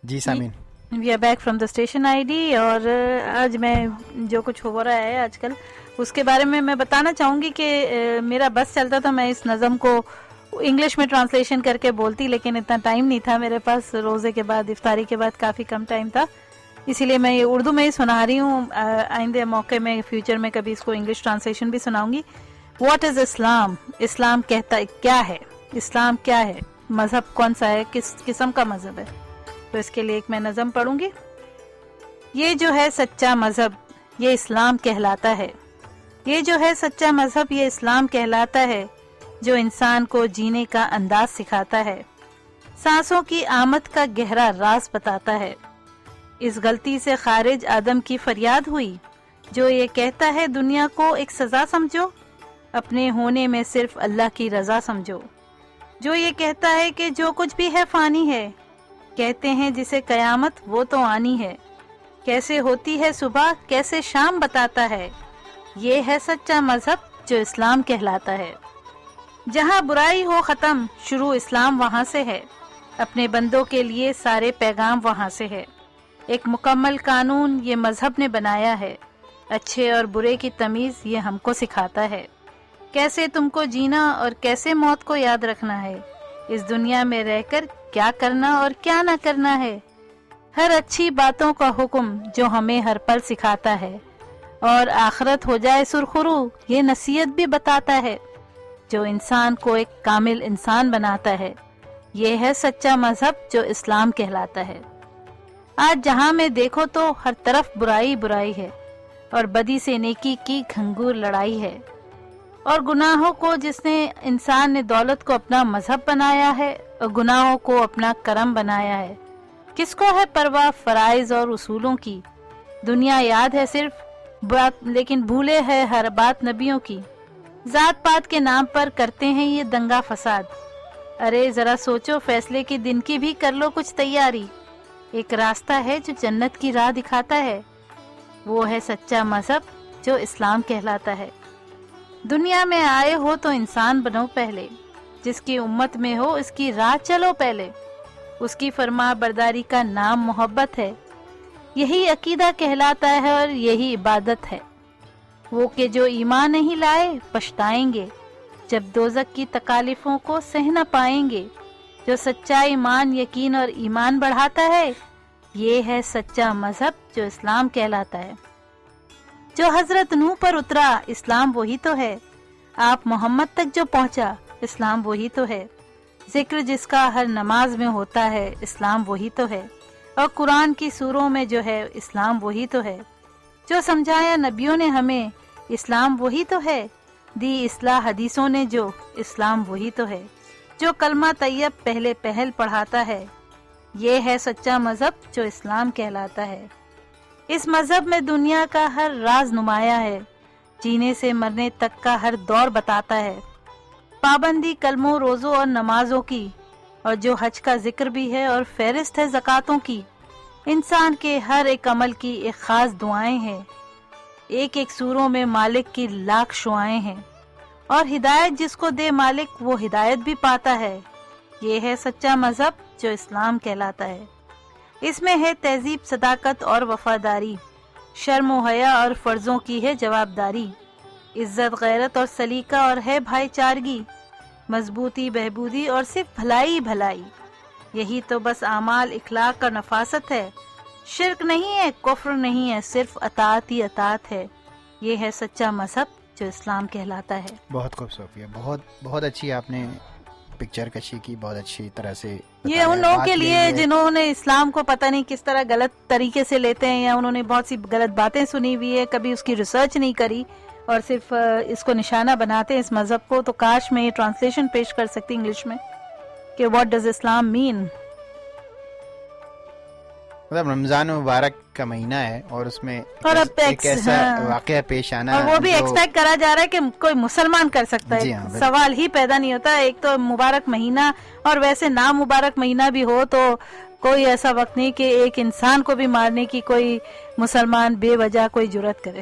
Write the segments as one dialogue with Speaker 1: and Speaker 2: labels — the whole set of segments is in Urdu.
Speaker 1: جی سامعین،
Speaker 2: we are back from the station I D. اور آج میں جو کچھ ہو رہا ہے آج کل اس کے بارے میں بتانا چاہوں گی کہ میرا بس چلتا تھا، میں اس نظم کو انگلش میں ٹرانسلیشن کر کے بولتی، لیکن اتنا ٹائم نہیں تھا میرے پاس. روزے کے بعد، افطاری کے بعد کافی کم ٹائم تھا، اسی لیے میں یہ اردو میں ہی سنا رہی ہوں. آئندہ موقع میں فیوچر میں کبھی اس کو انگلش ٹرانسلیشن بھی سناؤں گی. واٹ از اسلام؟ اسلام کہتا ہے کیا ہے؟ اسلام کیا ہے؟ مذہب کون سا ہے؟ کس قسم کا مذہب ہے؟ تو اس کے لیے ایک میں نظم پڑھوں گی. یہ جو ہے سچا مذہب یہ اسلام کہلاتا ہے. یہ جو ہے سچا مذہب یہ اسلام کہلاتا ہے، جو انسان کو جینے کا انداز سکھاتا ہے، سانسوں کی آمد کا گہرا راز بتاتا ہے. اس غلطی سے خارج آدم کی فریاد ہوئی، جو یہ کہتا ہے دنیا کو ایک سزا سمجھو، اپنے ہونے میں صرف اللہ کی رضا سمجھو. جو یہ کہتا ہے کہ جو کچھ بھی ہے فانی ہے، کہتے ہیں جسے قیامت وہ تو آنی ہے، کیسے ہوتی ہے صبح کیسے شام بتاتا ہے. یہ ہے سچا مذہب جو اسلام کہلاتا ہے. جہاں برائی ہو ختم شروع اسلام وہاں سے ہے، اپنے بندوں کے لیے سارے پیغام وہاں سے ہے. ایک مکمل قانون یہ مذہب نے بنایا ہے، اچھے اور برے کی تمیز یہ ہم کو سکھاتا ہے. کیسے تم کو جینا اور کیسے موت کو یاد رکھنا ہے، اس دنیا میں رہ کر کیا کرنا اور کیا نہ کرنا ہے. ہر اچھی باتوں کا حکم جو ہمیں ہر پل سکھاتا ہے، اور آخرت ہو جائے سرخرو یہ نصیحت بھی بتاتا ہے، جو انسان کو ایک کامل انسان بناتا ہے. یہ ہے سچا مذہب جو اسلام کہلاتا ہے. آج جہاں میں دیکھو تو ہر طرف برائی برائی ہے، اور بدی سے نیکی کی گھنگور لڑائی ہے. اور گناہوں کو جس نے انسان نے دولت کو اپنا مذہب بنایا ہے اور گناہوں کو اپنا کرم بنایا ہے. کس کو ہے پرواہ فرائض اور اصولوں کی، دنیا یاد ہے صرف بات لیکن بھولے ہے ہر بات نبیوں کی. ذات پات کے نام پر کرتے ہیں یہ دنگا فساد، ارے ذرا سوچو فیصلے کے دن کی بھی کر لو کچھ تیاری. ایک راستہ ہے جو جنت کی راہ دکھاتا ہے، وہ ہے سچا مذہب جو اسلام کہلاتا ہے. دنیا میں آئے ہو تو انسان بنو پہلے، جس کی امت میں ہو اس کی راہ چلو پہلے. اس کی فرما برداری کا نام محبت ہے، یہی عقیدہ کہلاتا ہے اور یہی عبادت ہے. وہ کہ جو ایمان نہیں لائے پچھتائیں گے، جب دوزخ کی تکالیفوں کو سہ نہ پائیں گے. جو سچا ایمان یقین اور ایمان بڑھاتا ہے، یہ ہے سچا مذہب جو اسلام کہلاتا ہے. جو حضرت نوح پر اترا اسلام وہی تو ہے، آپ محمد تک جو پہنچا اسلام وہی تو ہے. ذکر جس کا ہر نماز میں ہوتا ہے اسلام وہی تو ہے، اور قرآن کی سوروں میں جو ہے اسلام وہی تو ہے. جو سمجھایا نبیوں نے ہمیں اسلام وہی تو ہے، دی اصلاح حدیثوں نے جو اسلام وہی تو ہے. جو کلمہ طیب پہلے پہل پڑھاتا ہے، یہ ہے سچا مذہب جو اسلام کہلاتا ہے. اس مذہب میں دنیا کا ہر راز نمایاں ہے، جینے سے مرنے تک کا ہر دور بتاتا ہے. پابندی کلموں روزوں اور نمازوں کی، اور جو حج کا ذکر بھی ہے اور فہرست ہے زکاتوں کی. انسان کے ہر ایک عمل کی ایک خاص دعائیں ہیں، ایک ایک سوروں میں مالک کی لاکھ شعائیں ہیں، اور ہدایت جس کو دے مالک وہ ہدایت بھی پاتا ہے. یہ ہے سچا مذہب جو اسلام کہلاتا ہے. اس میں ہے تہذیب صداقت اور وفاداری، شرم و حیا اور فرضوں کی ہے جوابداری، عزت غیرت اور سلیقہ اور ہے بھائی چارگی، مضبوطی بہبودی اور صرف بھلائی بھلائی. یہی تو بس اعمال اخلاق اور نفاست ہے، شرک نہیں ہے کفر نہیں ہے، صرف اطاعت ہی اطاعت ہے. یہ ہے سچا مذہب جو اسلام کہلاتا ہے.
Speaker 1: بہت خوب صوفیہ، بہت اچھی آپ نے پکچر کشی کی، بہت اچھی طرح سے.
Speaker 2: یہ ان لوگوں کے لیے جنہوں نے اسلام کو پتہ نہیں کس طرح غلط طریقے سے لیتے ہیں، یا انہوں نے بہت سی غلط باتیں سنی ہوئی ہے، کبھی اس کی ریسرچ نہیں کری اور صرف اس کو نشانہ بناتے ہیں اس مذہب کو. تو کاش میں یہ ٹرانسلیشن پیش کر سکتی انگلش میں کہ واٹ ڈز اسلام مین.
Speaker 1: مطلب رمضان مبارک کا مہینہ ہے اور اس میں ایک ایسا واقعہ پیش آنا،
Speaker 2: اور وہ بھی ایکسپیکٹ کرا جا رہا ہے کہ کوئی مسلمان کر سکتا ہے. سوال ہی پیدا نہیں ہوتا. ایک تو مبارک مہینہ، اور ویسے نامبارک مہینہ بھی ہو تو کوئی ایسا وقت نہیں کہ ایک انسان کو بھی مارنے کی کوئی مسلمان بے وجہ کوئی جرات کرے.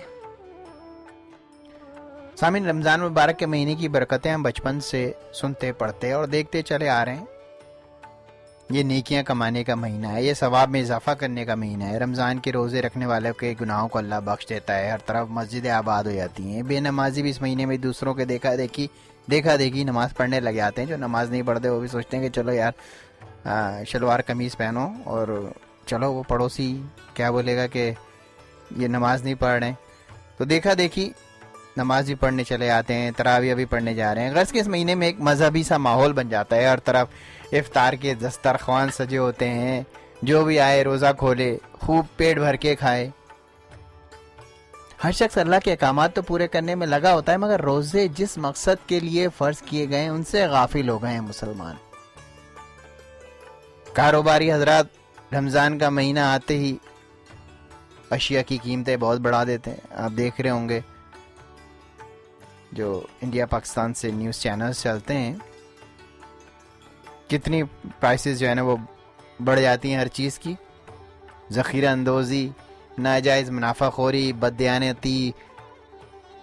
Speaker 1: سامعین، رمضان مبارک کے مہینے کی برکتیں ہم بچپن سے سنتے پڑھتے اور دیکھتے چلے آ رہے ہیں، یہ نیکیاں کمانے کا مہینہ ہے، یہ ثواب میں اضافہ کرنے کا مہینہ ہے. رمضان کے روزے رکھنے والوں کے گناہوں کو اللہ بخش دیتا ہے. ہر طرف مسجدیں آباد ہو جاتی ہیں. بے نمازی بھی اس مہینے میں دوسروں کے دیکھا دیکھی نماز پڑھنے لگ جاتے ہیں. جو نماز نہیں پڑھتے وہ بھی سوچتے ہیں کہ چلو یار شلوار قمیض پہنو اور چلو. وہ پڑوسی کیا بولے گا کہ یہ نماز نہیں پڑھ رہے، تو دیکھا دیکھی نماز بھی پڑھنے چلے آتے ہیں، تراویح بھی پڑھنے جا رہے ہیں. غرض کہ اس مہینے میں ایک مذہبی سا ماحول بن جاتا ہے. ہر طرف افطار کے دسترخوان سجے ہوتے ہیں، جو بھی آئے روزہ کھولے، خوب پیٹ بھر کے کھائے. ہر شخص اللہ کے احکامات تو پورے کرنے میں لگا ہوتا ہے، مگر روزے جس مقصد کے لیے فرض کیے گئے ان سے غافل ہو گئے ہیں مسلمان. کاروباری حضرات رمضان کا مہینہ آتے ہی اشیاء کی قیمتیں بہت بڑھا دیتے ہیں. آپ دیکھ رہے ہوں گے جو انڈیا پاکستان سے نیوز چینلز چلتے ہیں، کتنی پرائسز جو ہے نا وہ بڑھ جاتی ہیں ہر چیز کی. ذخیرہ اندوزی، ناجائز منافع خوری، بددیانتی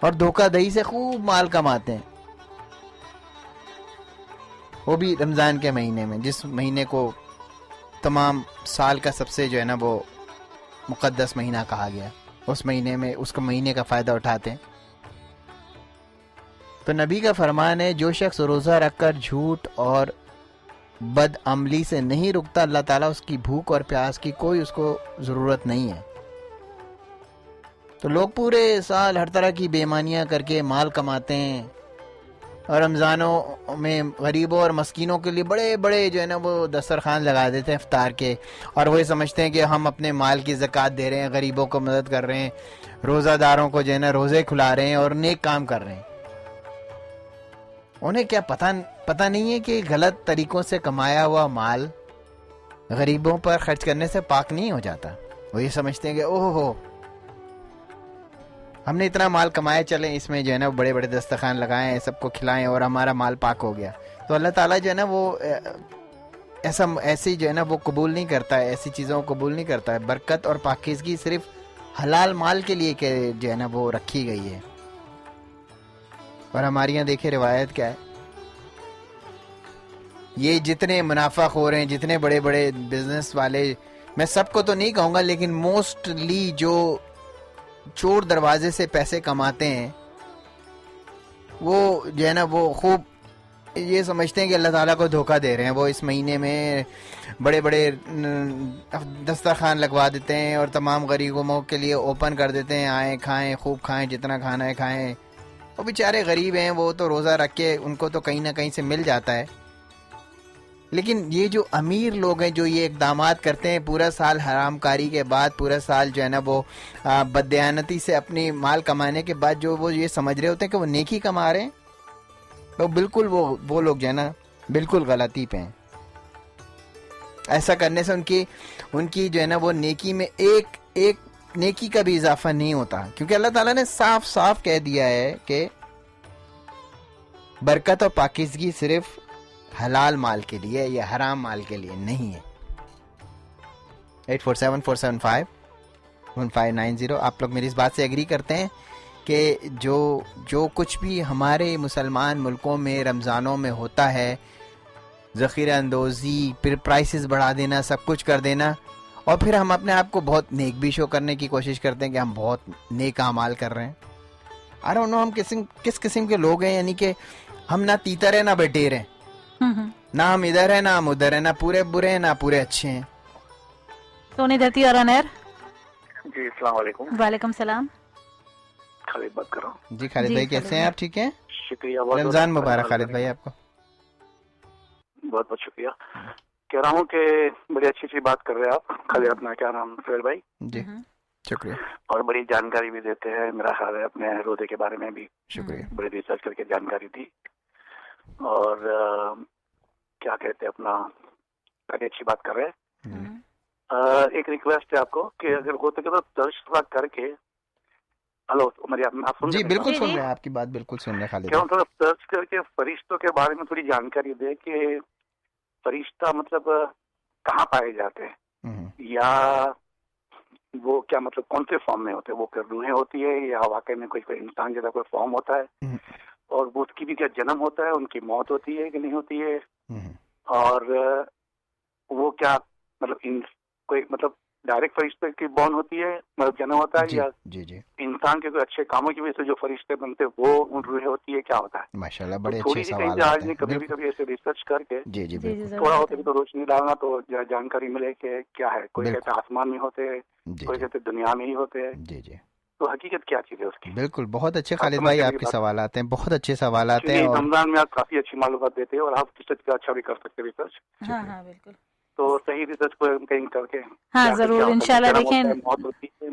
Speaker 1: اور دھوکہ دہی سے خوب مال کماتے ہیں، وہ بھی رمضان کے مہینے میں، جس مہینے کو تمام سال کا سب سے جو ہے نا وہ مقدس مہینہ کہا گیا. اس مہینے میں اس کو مہینے کا فائدہ اٹھاتے ہیں. تو نبی کا فرمان ہے جو شخص روزہ رکھ کر جھوٹ اور بد عملی سے نہیں رکتا، اللہ تعالیٰ اس کی بھوک اور پیاس کی کوئی اس کو ضرورت نہیں ہے. تو لوگ پورے سال ہر طرح کی بے ایمانیاں کر کے مال کماتے ہیں، اور رمضانوں میں غریبوں اور مسکینوں کے لیے بڑے بڑے جو ہے نا وہ دسترخوان لگا دیتے ہیں افطار کے، اور وہی سمجھتے ہیں کہ ہم اپنے مال کی زکوٰۃ دے رہے ہیں، غریبوں کو مدد کر رہے ہیں، روزہ داروں کو جو ہے نا روزے کھلا رہے ہیں اور نیک کام کر رہے ہیں. انہیں کیا پتہ نہیں ہے کہ غلط طریقوں سے کمایا ہوا مال غریبوں پر خرچ کرنے سے پاک نہیں ہو جاتا. وہ یہ سمجھتے ہیں کہ اوہ ہو ہم نے اتنا مال کمایا، چلیں اس میں جو ہے نا بڑے بڑے دسترخوان لگائیں، سب کو کھلائیں اور ہمارا مال پاک ہو گیا. تو اللہ تعالیٰ جو ہے نا وہ ایسی جو ہے نا وہ قبول نہیں کرتا ہے، ایسی چیزوں کو قبول نہیں کرتا ہے. برکت اور پاکیزگی صرف حلال مال کے لیے کہ جو ہے نا وہ رکھی گئی ہے. اور ہمارے یہاں دیکھیں روایت کیا ہے، یہ جتنے منافع خور ہیں، جتنے بڑے بڑے بزنس والے، میں سب کو تو نہیں کہوں گا لیکن موسٹلی جو چور دروازے سے پیسے کماتے ہیں، وہ جو ہے نا وہ خوب یہ سمجھتے ہیں کہ اللہ تعالیٰ کو دھوکہ دے رہے ہیں. وہ اس مہینے میں بڑے بڑے دسترخوان لگوا دیتے ہیں اور تمام غریبوں کے لیے اوپن کر دیتے ہیں، آئیں کھائیں، خوب کھائیں، جتنا کھانا ہے کھائیں. وہ بیچارے غریب ہیں، وہ تو روزہ رکھ کے ان کو تو کہیں نہ کہیں سے مل جاتا ہے. لیکن یہ جو امیر لوگ ہیں جو یہ اقدامات کرتے ہیں پورا سال حرام کاری کے بعد، پورا سال جو ہے نا وہ بددیانتی سے اپنی مال کمانے کے بعد جو وہ یہ سمجھ رہے ہوتے ہیں کہ وہ نیکی کما رہے ہیں، تو بالکل وہ لوگ جو ہے نا بالکل غلطی پہ ہیں. ایسا کرنے سے ان کی جو ہے نا وہ نیکی میں ایک نیکی کا بھی اضافہ نہیں ہوتا، کیونکہ اللہ تعالیٰ نے صاف صاف کہہ دیا ہے کہ برکت اور پاکیزگی صرف حلال مال کے لیے یا حرام مال کے لیے نہیں ہے. 8474751590. آپ لوگ میری اس بات سے ایگری کرتے ہیں کہ جو کچھ بھی ہمارے مسلمان ملکوں میں رمضانوں میں ہوتا ہے، ذخیرہ اندوزی، پھر پرائسز بڑھا دینا، سب کچھ کر دینا، اور پھر ہم اپنے آپ کو بہت نیک بھی شو کرنے کی کوشش کرتے ہیں کہ ہم بہت نیک اعمال کر رہے ہیں. I don't know ہم کس قسم کے لوگ ہیں، یعنی کہ ہم نہ تیتر ہیں نہ بٹیر ہیں، نہ ہم ادھر ہیں نہ ہم ادھر ہیں، نہ پورے برے ہیں نہ پورے اچھے ہیں.
Speaker 2: سونی دھرتی اور آن ایئر.
Speaker 3: جی السلام علیکم.
Speaker 2: وعلیکم السلام.
Speaker 3: خالد بات کر رہا ہوں.
Speaker 1: جی خالد بھائی کیسے ہیں آپ؟ ٹھیک ہیں؟
Speaker 3: شکریہ.
Speaker 1: رمضان مبارک خالد بھائی آپ کو.
Speaker 3: بہت بہت شکریہ. کہہ رہا ہوں کہ بڑی اچھی بات کر رہے ہیں آپ. خالد اپنا کیا نام سہیل بھائی؟
Speaker 1: جی شکریہ.
Speaker 3: اور بڑی جانکاری بھی دیتے ہیں، میرا خیال ہے اپنے روزے کے بارے میں بھی
Speaker 1: شکریہ.
Speaker 3: بڑی ریسرچ کر کے جانکاری دی، اور کیا کہتے ہیں اپنا بڑی اچھی بات کر رہے ہیں. ایک ریکویسٹ ہے آپ کو کہ اگر ہوتے کہ ترجمہ کر کے، ہلو آپ سن
Speaker 1: جی
Speaker 3: رہے
Speaker 1: بالکل سن رہے ہیں، آپ کی بات بالکل سن رہے ہیں خالد
Speaker 3: کیا تھوڑا سرچ کر کے فرشتوں کے بارے میں تھوڑی جانکاری دے کہ فرشتہ مطلب کہاں پائے جاتے ہیں، یا وہ کیا مطلب کون سے فارم میں ہوتے ہیں، وہ پھر روحیں ہوتی ہے یا واقعی میں کوئی انسان جیسا کوئی فارم ہوتا ہے، اور وہ اس کی بھی کیا جنم ہوتا ہے، ان کی موت ہوتی ہے کہ نہیں ہوتی ہے، اور وہ کیا مطلب کوئی مطلب ڈائریکٹ فرشتے کی بون ہوتی ہے، مطلب جنم ہوتا ہے، یا انسان کے کوئی اچھے کاموں کی وجہ سے جو فرشتے بنتے وہ روح ہوتی ہے، کیا ہوتا ہے؟
Speaker 1: ماشاءاللہ بڑے
Speaker 3: تھوڑی
Speaker 1: اچھے
Speaker 3: سی کہیں
Speaker 1: سوالات
Speaker 3: آج نہیں کبھی بھی ایسے ریسرچ کر کے
Speaker 1: جی
Speaker 3: تھوڑا ہوتا ہے تو روشنی ڈالنا تو جانکاری ملے کہ کیا ہے. کوئی کہتے ہیں آسمان میں ہوتے ہیں، کوئی کہتے ہیں دنیا میں ہی ہوتے ہیں.
Speaker 1: جی
Speaker 3: تو حقیقت کیا چیز ہے اس کی؟
Speaker 1: بالکل، بہت اچھے خالد بھائی آپ کے سوالات ہیں، بہت اچھے سوالات ہیں. اور
Speaker 3: رمضان میں آپ کافی اچھی معلومات دیتے ہیں اور آپ ریسرچ کا اچھا بھی کر سکتے ہیں ریسرچ.
Speaker 2: ہاں بالکل.
Speaker 3: تو صحیح ریسرچ کو کہیں کر کے
Speaker 2: ہاں ضرور انشاءاللہ. دیکھیں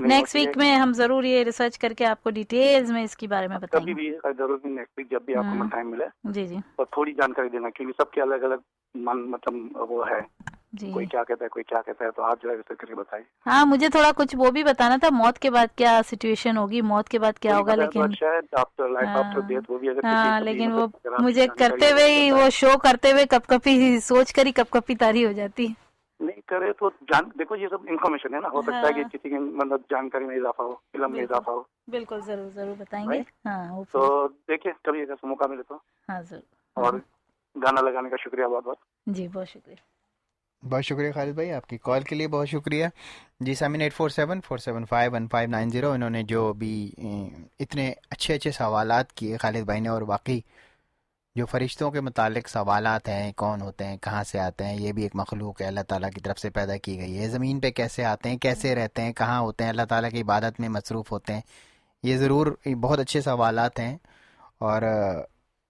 Speaker 2: نیکسٹ ویک میں ہم ضرور یہ ریسرچ کر کے آپ کو ڈیٹیلز میں اس کے بارے میں بتائیں گے.
Speaker 3: کبھی بھی ضرور بھی نیکسٹ ویک جب بھی آپ کو ٹائم ملے
Speaker 2: جی
Speaker 3: اور تھوڑی جانکاری دینا، کیونکہ سب کے الگ الگ مطلب وہ ہے، کوئی کیا کہتا ہے کوئی کیا کہتا ہے، تو آپ جو ہے ریسرچ کر کے بتائیے.
Speaker 2: ہاں مجھے تھوڑا کچھ وہ بھی بتانا تھا، موت کے بعد کیا سچویشن ہوگی، موت کے بعد کیا ہوگا. لیکن ہاں لیکن وہ مجھے کرتے ہوئے ہی وہ شو کرتے ہوئے کب کبھی سوچ کر ہی کب کبھی تاری ہو جاتی.
Speaker 3: نہیں کرے تو دیکھو یہ سب انفارمیشن ہے نا، ہو سکتا ہے کہ کسی کی مطلب جانکاری میں اضافہ ہو، علم میں اضافہ ہو.
Speaker 2: بالکل ضرور بتائیں گے. ہاں
Speaker 3: تو دیکھیں کبھی اگر موقع ملے تو.
Speaker 2: ہاں ضرور.
Speaker 3: اور گانا لگانے کا شکریہ بہت بہت.
Speaker 2: جی بہت شکریہ.
Speaker 1: بہت شکریہ خالد بھائی، آپ کی کال کے لیے بہت شکریہ. جی سامعین 847-475-1590 انہوں نے جو بھی اتنے اچھے سوالات کیے خالد بھائی نے، اور واقعی جو فرشتوں کے متعلق سوالات ہیں، کون ہوتے ہیں، کہاں سے آتے ہیں، یہ بھی ایک مخلوق ہے، اللہ تعالیٰ کی طرف سے پیدا کی گئی ہے، زمین پہ کیسے آتے ہیں، کیسے رہتے ہیں، کہاں ہوتے ہیں، اللہ تعالیٰ کی عبادت میں مصروف ہوتے ہیں. یہ ضرور بہت اچھے سوالات ہیں اور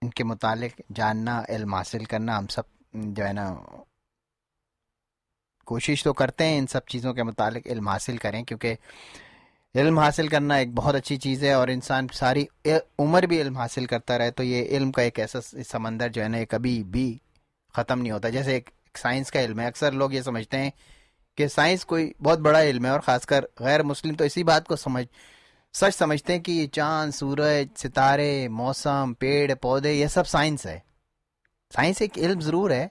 Speaker 1: ان کے متعلق جاننا، علم حاصل کرنا، ہم سب جو ہے نا کوشش تو کرتے ہیں ان سب چیزوں کے متعلق علم حاصل کریں، کیونکہ علم حاصل کرنا ایک بہت اچھی چیز ہے، اور انسان ساری عمر بھی علم حاصل کرتا رہے تو یہ علم کا ایک ایسا سمندر جو ہے نا کبھی بھی ختم نہیں ہوتا. جیسے ایک سائنس کا علم ہے، اکثر لوگ یہ سمجھتے ہیں کہ سائنس کوئی بہت بڑا علم ہے، اور خاص کر غیر مسلم تو اسی بات کو سچ سمجھتے ہیں کہ یہ چاند، سورج، ستارے، موسم، پیڑ پودے، یہ سب سائنس ہے. سائنس ایک علم ضرور ہے،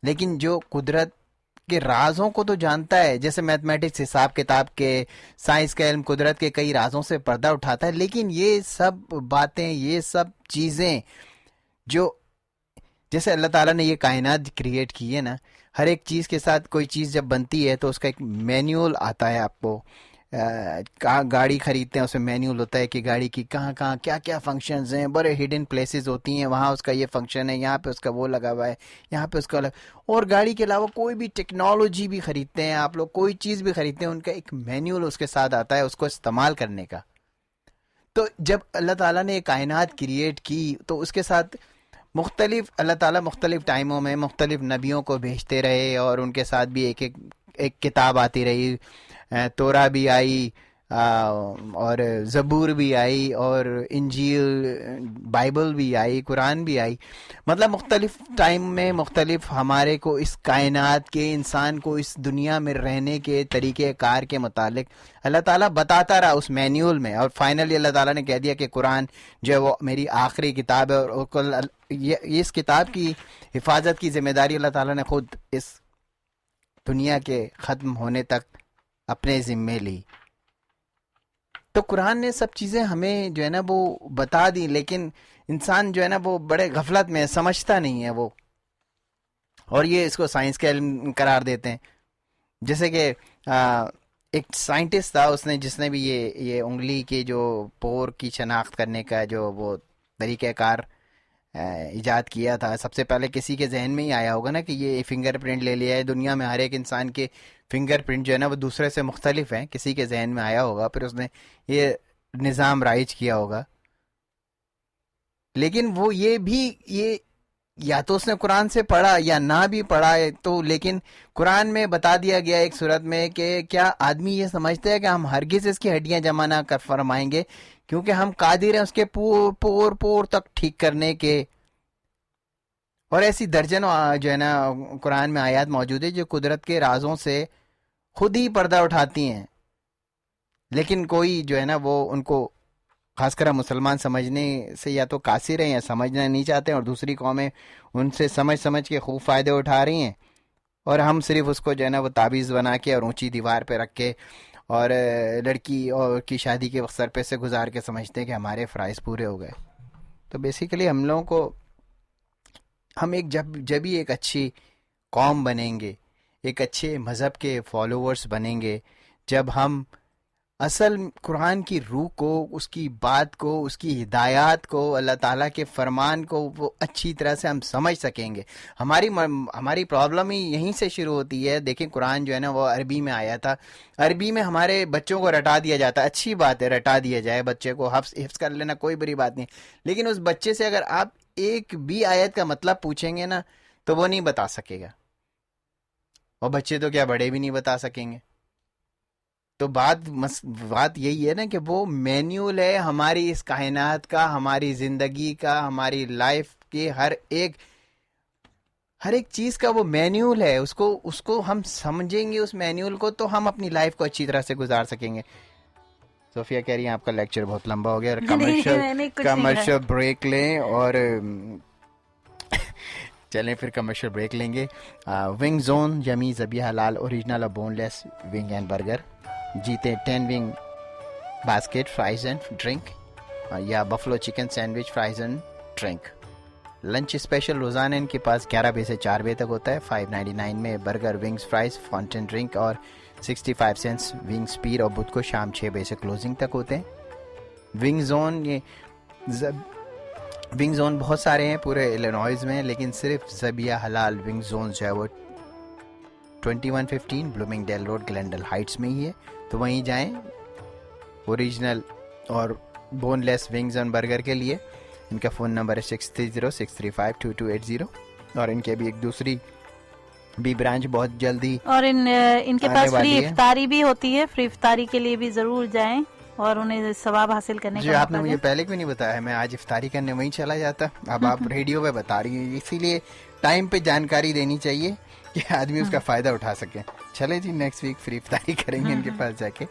Speaker 1: لیکن جو قدرت کے رازوں کو تو جانتا ہے، جیسے میتھمیٹکس حساب کتاب کے، سائنس کا علم قدرت کے کئی رازوں سے پردہ اٹھاتا ہے، لیکن یہ سب باتیں، یہ سب چیزیں جو جیسے اللہ تعالیٰ نے یہ کائنات کریٹ کی ہے نا، ہر ایک چیز کے ساتھ کوئی چیز جب بنتی ہے تو اس کا ایک مینیول آتا ہے. آپ کو گاڑی خریدتے ہیں اس میں مینیول ہوتا ہے کہ گاڑی کی کہاں کہاں کیا کیا فنکشنز ہیں، بڑے ہڈن پلیسز ہوتی ہیں، وہاں اس کا یہ فنکشن ہے، یہاں پہ اس کا وہ لگا ہوا ہے، یہاں پہ اس کا اور گاڑی کے علاوہ کوئی بھی ٹیکنالوجی بھی خریدتے ہیں آپ لوگ، کوئی چیز بھی خریدتے ہیں، ان کا ایک مینیول اس کے ساتھ آتا ہے اس کو استعمال کرنے کا. تو جب اللہ تعالیٰ نے کائنات کریٹ کی تو اس کے ساتھ اللہ تعالیٰ مختلف ٹائموں میں مختلف نبیوں کو بھیجتے رہے، اور ان کے ساتھ بھی ایک کتاب آتی رہی. تورا بھی آئی، اور زبور بھی آئی، اور انجیل بائبل بھی آئی، قرآن بھی آئی. مطلب مختلف ٹائم میں مختلف ہمارے کو اس کائنات کے، انسان کو اس دنیا میں رہنے کے طریقہ کار کے متعلق اللہ تعالیٰ بتاتا رہا اس مینیول میں، اور فائنلی اللہ تعالیٰ نے کہہ دیا کہ قرآن جو ہے وہ میری آخری کتاب ہے، اور اس کتاب کی حفاظت کی ذمہ داری اللہ تعالیٰ نے خود اس دنیا کے ختم ہونے تک اپنے ذمے لی. تو قرآن نے سب چیزیں ہمیں جو ہے نا وہ بتا دی، لیکن انسان جو ہے نا وہ بڑے غفلت میں سمجھتا نہیں ہے وہ، اور یہ اس کو سائنس کا علم قرار دیتے ہیں. جیسے کہ ایک سائنٹسٹ تھا، جس نے بھی یہ انگلی کے جو پور کی شناخت کرنے کا جو وہ طریقہ کار ایجاد کیا تھا. سب سے پہلے کسی کے ذہن میں ہی آیا ہوگا نا کہ یہ فنگر پرنٹ لے لیا ہے، دنیا میں ہر ایک انسان کے فنگر پرنٹ جو ہے نا وہ دوسرے سے مختلف ہیں، کسی کے ذہن میں آیا ہوگا، پھر اس نے یہ نظام رائج کیا ہوگا. لیکن وہ یہ یا تو اس نے قرآن سے پڑھا یا نہ بھی پڑھا ہے تو، لیکن قرآن میں بتا دیا گیا ایک صورت میں کہ کیا آدمی یہ سمجھتا ہے کہ ہم ہرگز اس کی ہڈیاں جمع نہ کر فرمائیں گے، کیونکہ ہم قادر ہیں اس کے پور تک ٹھیک کرنے کے. اور ایسی درجنوں جو ہے نا قرآن میں آیات موجود ہے جو قدرت کے رازوں سے خود ہی پردہ اٹھاتی ہیں، لیکن کوئی جو ہے نا وہ ان کو خاص کر مسلمان سمجھنے سے یا تو قاصر ہیں یا سمجھنا نہیں چاہتے، اور دوسری قومیں ان سے سمجھ کے خوب فائدے اٹھا رہی ہیں، اور ہم صرف اس کو جو ہے نا وہ تعویذ بنا کے اور اونچی دیوار پہ رکھ کے اور لڑکی اور کی شادی کے وقت سر پہ سے گزار کے سمجھتے ہیں کہ ہمارے فرائض پورے ہو گئے. تو بیسیکلی ہم لوگوں کو جب بھی ایک اچھی قوم بنیں گے, ایک اچھے مذہب کے فالوورز بنیں گے, جب ہم اصل قرآن کی روح کو, اس کی بات کو, اس کی ہدایات کو, اللہ تعالیٰ کے فرمان کو وہ اچھی طرح سے ہم سمجھ سکیں گے. ہماری پرابلم ہی یہیں سے شروع ہوتی ہے. دیکھیں قرآن جو ہے نا وہ عربی میں آیا تھا, عربی میں ہمارے بچوں کو رٹا دیا جاتا. اچھی بات ہے رٹا دیا جائے, بچے کو حفظ کر لینا کوئی بری بات نہیں, لیکن اس بچے سے اگر آپ ایک بھی آیت کا مطلب پوچھیں گے نا تو وہ نہیں بتا سکے گا, اور بچے تو کیا بڑے بھی نہیں بتا سکیں گے. تو بات یہی ہے نا کہ وہ مینیول ہے ہماری اس کائنات کا, ہماری زندگی کا, ہماری لائف کے ہر ایک چیز کا وہ مینیول ہے. اس کو ہم سمجھیں گے اس مینیول کو تو ہم اپنی لائف کو اچھی طرح سے گزار سکیں گے. صوفیہ کہہ رہی ہیں آپ کا لیکچر بہت لمبا ہو گیا, کمرشل بریک لیں اور چلیں پھر کمرشل بریک لیں گے. ونگ زون یمی ذبیحہ حلال اوریجنل اور boneless wing and burger جیتے 10 wing basket fries and drink, یا buffalo chicken sandwich fries and drink. Lunch special روزانہ ان کے پاس 11 بجے سے 4 بجے تک ہوتا ہے. 599 میں burger, wings, fries, fountain drink اور 65 سینٹس ونگز پیر, اور بدھ کو شام 6 بجے سے کلوزنگ تک ہوتے ہیں. ونگ زون, یہ ونگ زون بہت سارے ہیں پورے الینوائز میں, لیکن صرف ذبیحہ حلال ونگ زون جو ہے وہ 2115 بلومنگ ڈیل روڈ گلینڈل ہائٹس میں ہی ہے, تو وہیں جائیں اوریجنل اور bone less wings and burger کے لیے. ان کا فون نمبر ہے 6306352280, اور ان کے بھی ایک دوسری بھی برانچ بہت جلدی,
Speaker 2: اور ان کے پاس فری افطاری بھی ہوتی ہے. فری افطاری کے لیے بھی ضرور جائیں اور انہیں ثواب حاصل کرنے کا.
Speaker 1: جی آپ نے مجھے پہلے کیوں نہیں بتایا, میں آج افطاری کرنے وہیں چلا جاتا. اب آپ ریڈیو پہ بتا رہی ہیں, اسی لیے ٹائم پہ جانکاری دینی چاہیے کہ آدمی اس کا فائدہ اٹھا سکے. چلے جی نیکسٹ ویک فری افطاری کریں گے ان کے پاس جا کے.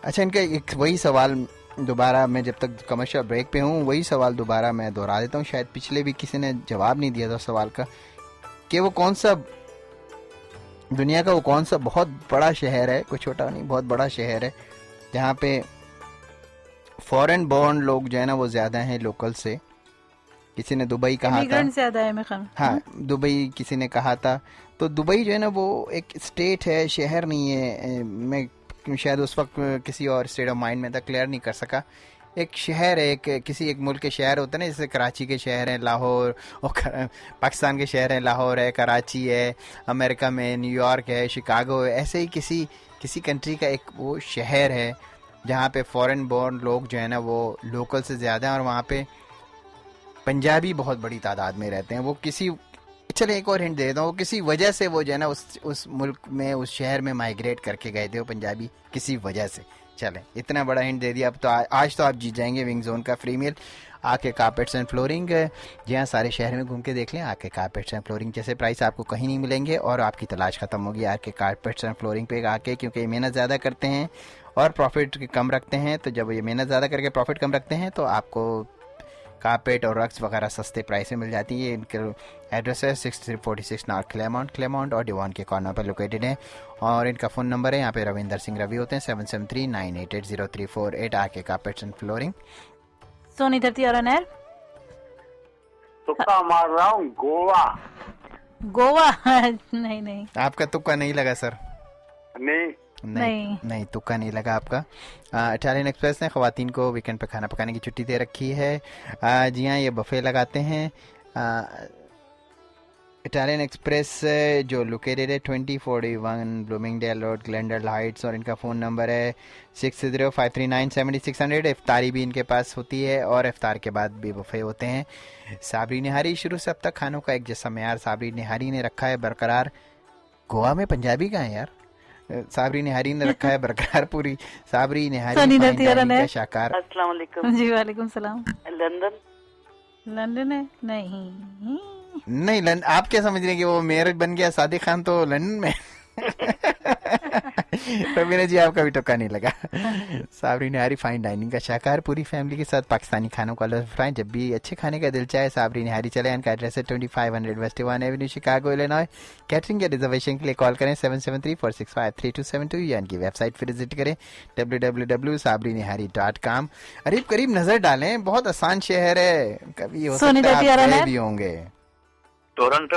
Speaker 1: اچھا, ان کا ایک وہی سوال دوبارہ, میں جب تک کمرشل بریک پہ ہوں وہی سوال دوبارہ میں دہرا دیتا ہوں, شاید پچھلے بھی کسی نے جواب نہیں دیا تھا سوال کا, کہ وہ کون سا دنیا کا وہ کون سا بہت بڑا شہر ہے, کوئی چھوٹا نہیں بہت بڑا شہر ہے, جہاں پہ فورن بورن لوگ جو ہے نا وہ زیادہ ہیں لوکل سے. کسی نے دبئی کہا تھا, ہاں دبئی کسی نے کہا تھا. تو دبئی جو ہے نا وہ ایک اسٹیٹ ہے, شہر نہیں ہے. میں شاید اس وقت کسی اور اسٹیٹ آف مائنڈ میں تھا, کلیئر نہیں کر سکا. ایک شہر ہے, کسی ایک ملک کے شہر ہوتے ہیں نا, جیسے کراچی کے شہر ہیں, لاہور, اور پاکستان کے شہر ہیں, لاہور ہے, کراچی ہے, امریکہ میں نیو یارک ہے, شکاگو ہے. ایسے ہی کسی کنٹری کا ایک وہ شہر ہے جہاں پہ فورن بورن لوگ جو ہے نا وہ لوکل سے زیادہ ہیں, اور وہاں پہ پنجابی بہت بڑی تعداد میں رہتے ہیں. وہ چلے ایک اور ہنٹ دے دیتا ہوں, وہ کسی وجہ سے وہ جو ہے نا اس ملک میں, اس شہر میں مائگریٹ کر کے گئے تھے وہ پنجابی, کسی وجہ سے. چلیں اتنا بڑا ہنٹ دے دیا. اب تو آج تو آپ جیت جائیں گے ونگ زون کا فری میل. آ کے کارپیٹس اینڈ فلورنگ, جی ہاں سارے شہر میں گھوم کے دیکھ لیں. آ کے کارپیٹس اینڈ فلورنگ جیسے پرائس آپ کو کہیں نہیں ملیں گے, اور آپ کی تلاش ختم ہوگی. آ کے کارپیٹس اینڈ فلورنگ پہ آ کے, کیونکہ یہ محنت زیادہ کرتے ہیں اور پروفٹ کم رکھتے ہیں. تو جب یہ محنت زیادہ کر کے پروفٹ کم رکھتے ہیں تو آپ کو کارپیٹ اور رگس وغیرہ سستے پرائس میں مل جاتی ہیں. ان کے ایڈریس ہے 6346 نارتھ کلیمونٹ اور ڈیوان کے کارنر پر لوکیٹڈ ہے. اور ان کا فون نمبر ہے, یہاں پہ رویندر سنگھ روی ہوتے ہیں, 7739880348. آ کے کارپیٹس اینڈ فلورنگ.
Speaker 2: سونی دھرتی اور انیر
Speaker 4: تکا مار رہا ہوں,
Speaker 2: گوا. نہیں
Speaker 1: آپ کا تکا نہیں لگا سر؟
Speaker 2: نہیں
Speaker 1: تکا نہیں لگا آپ کا. اٹالین ایکسپریس نے خواتین کو ویکنڈ پہ کھانا پکانے کی چھٹی دے رکھی ہے. جی ہاں, یہ بفے لگاتے ہیں. اٹالین ایکسپریس جو لوکیٹڈ ہے 2041 بلومنگ ڈیل روڈ گلینڈل ہائٹس, اور ان کا فون نمبر ہے 6053397600. افطاری بھی ان کے پاس ہوتی ہے اور افطار کے بعد بھی بفے ہوتے ہیں. صابری نہاری, شروع سے اب تک کھانوں کا ایک جیسا معیار صابری نہاری نے رکھا ہے برقرار. گوا میں پنجابی کہاں ہے یار؟ صابری نہاری نے رکھا ہے برقرار پوری. صابری نہاری کا شاکار.
Speaker 5: السلام علیکم.
Speaker 2: جی وعلیکم السلام. لندن ہے؟
Speaker 1: نہیں, آپ کیا سمجھ رہے ہیں کہ وہ میئر بن گیا صادق خان تو لندن میں؟ روینہ جی آپ کا بھی ٹکا نہیں لگا. صابری نہاری فائن ڈائننگ کا شاہکار, پوری فیملی کے ساتھ پاکستانی کھانوں کا لطف اٹھائیں. جب بھی اچھے کھانے کا دل چاہے صابری نہاری چلے. ان کا ایڈریس ہے 2500 West One Avenue, Chicago, Illinois. Catering یا ریزرویشن کے لیے کال کریں 7734653272, یا ان کی ویب سائٹ پہ وزٹ کریں www.sabrinihari.com. قریب قریب نظر ڈالیں, بہت آسان شہر ہے, کبھی ہو سکتا ہے آپ گئے بھی ہوں گے.
Speaker 3: ٹورنٹو.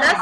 Speaker 5: 10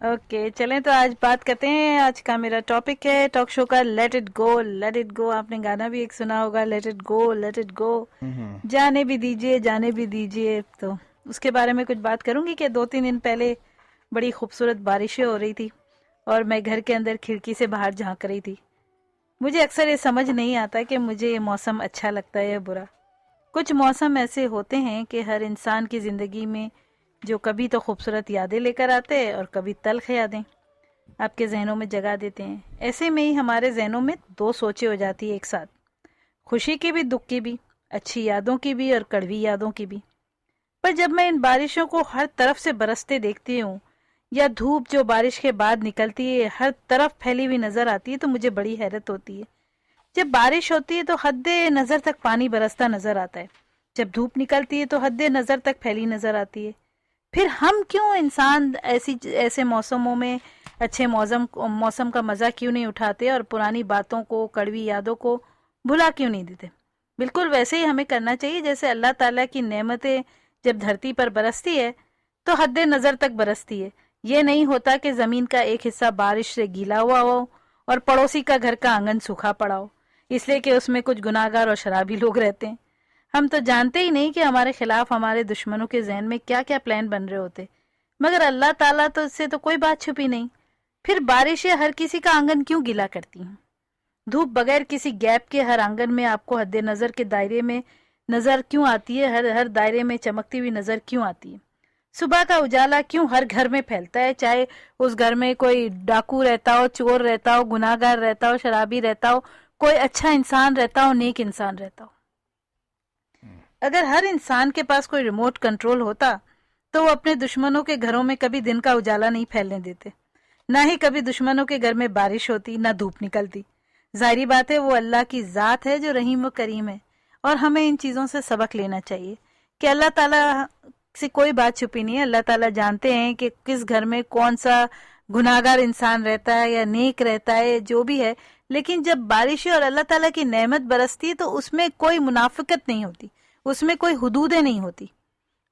Speaker 2: اوکے چلیں تو آج بات کرتے ہیں. آج کا میرا ٹاپک ہے ٹاک شو کا late it go. Late it go آپ نے گانا بھی ایک سنا ہوگا, late it go late it go, جانے بھی دیجئے جانے بھی دیجئے. تو اس کے بارے میں کچھ بات کروں گی کہ 2-3 دن پہلے بڑی خوبصورت بارشیں ہو رہی تھی اور میں گھر کے اندر کھڑکی سے باہر جھانک رہی تھی. مجھے اکثر یہ سمجھ نہیں آتا کہ مجھے یہ موسم اچھا لگتا ہے یا برا. کچھ موسم ایسے ہوتے ہیں کہ ہر انسان کی زندگی میں جو کبھی تو خوبصورت یادیں لے کر آتے ہیں اور کبھی تلخ یادیں آپ کے ذہنوں میں جگہ دیتے ہیں. ایسے میں ہی ہمارے ذہنوں میں 2 سوچیں ہو جاتی ہیں ایک ساتھ, خوشی کی بھی دکھ کی بھی, اچھی یادوں کی بھی اور کڑوی یادوں کی بھی. پر جب میں ان بارشوں کو ہر طرف سے برستے دیکھتی ہوں یا دھوپ جو بارش کے بعد نکلتی ہے ہر طرف پھیلی ہوئی نظر آتی ہے تو مجھے بڑی حیرت ہوتی ہے. جب بارش ہوتی ہے تو حد نظر تک پانی برستا نظر آتا ہے, جب دھوپ نکلتی ہے تو حد نظر تک پھیلی نظر آتی ہے. پھر ہم کیوں انسان ایسے موسموں میں اچھے موسم کا مزہ کیوں نہیں اٹھاتے اور پرانی باتوں کو, کڑوی یادوں کو بھلا کیوں نہیں دیتے؟ بالکل ویسے ہی ہمیں کرنا چاہیے جیسے اللہ تعالیٰ کی نعمتیں جب دھرتی پر برستی ہے تو حد نظر تک برستی ہے. یہ نہیں ہوتا کہ زمین کا ایک حصہ بارش سے گیلا ہوا ہو اور پڑوسی کا گھر کا آنگن سوکھا پڑا ہو اس لیے کہ اس میں کچھ گناہگار اور شرابی لوگ رہتے ہیں. ہم تو جانتے ہی نہیں کہ ہمارے خلاف ہمارے دشمنوں کے ذہن میں کیا کیا پلان بن رہے ہوتے, مگر اللہ تعالیٰ تو اس سے تو کوئی بات چھپی نہیں. پھر بارشیں ہر کسی کا آنگن کیوں گیلا کرتی ہیں؟ دھوپ بغیر کسی گیپ کے ہر آنگن میں آپ کو حد نظر کے دائرے میں نظر کیوں آتی ہے, ہر دائرے میں چمکتی ہوئی نظر کیوں آتی ہے؟ صبح کا اجالا کیوں ہر گھر میں پھیلتا ہے, چاہے اس گھر میں کوئی ڈاکو رہتا ہو, چور رہتا ہو, گناہگار رہتا ہو, شرابی رہتا ہو, کوئی اچھا انسان رہتا ہو, نیک انسان رہتا ہو. اگر ہر انسان کے پاس کوئی ریموٹ کنٹرول ہوتا تو وہ اپنے دشمنوں کے گھروں میں کبھی دن کا اجالا نہیں پھیلنے دیتے, نہ ہی کبھی دشمنوں کے گھر میں بارش ہوتی, نہ دھوپ نکلتی. ظاہری بات ہے وہ اللہ کی ذات ہے جو رحیم و کریم ہے, اور ہمیں ان چیزوں سے سبق لینا چاہیے کہ اللہ تعالیٰ سے کوئی بات چھپی نہیں ہے. اللہ تعالیٰ جانتے ہیں کہ کس گھر میں کون سا گناہگار انسان رہتا ہے یا نیک رہتا ہے, جو بھی ہے. لیکن جب بارشیں اور اللہ تعالیٰ کی نعمت برستی ہے تو اس میں کوئی منافقت نہیں ہوتی, اس میں کوئی حدودیں نہیں ہوتی.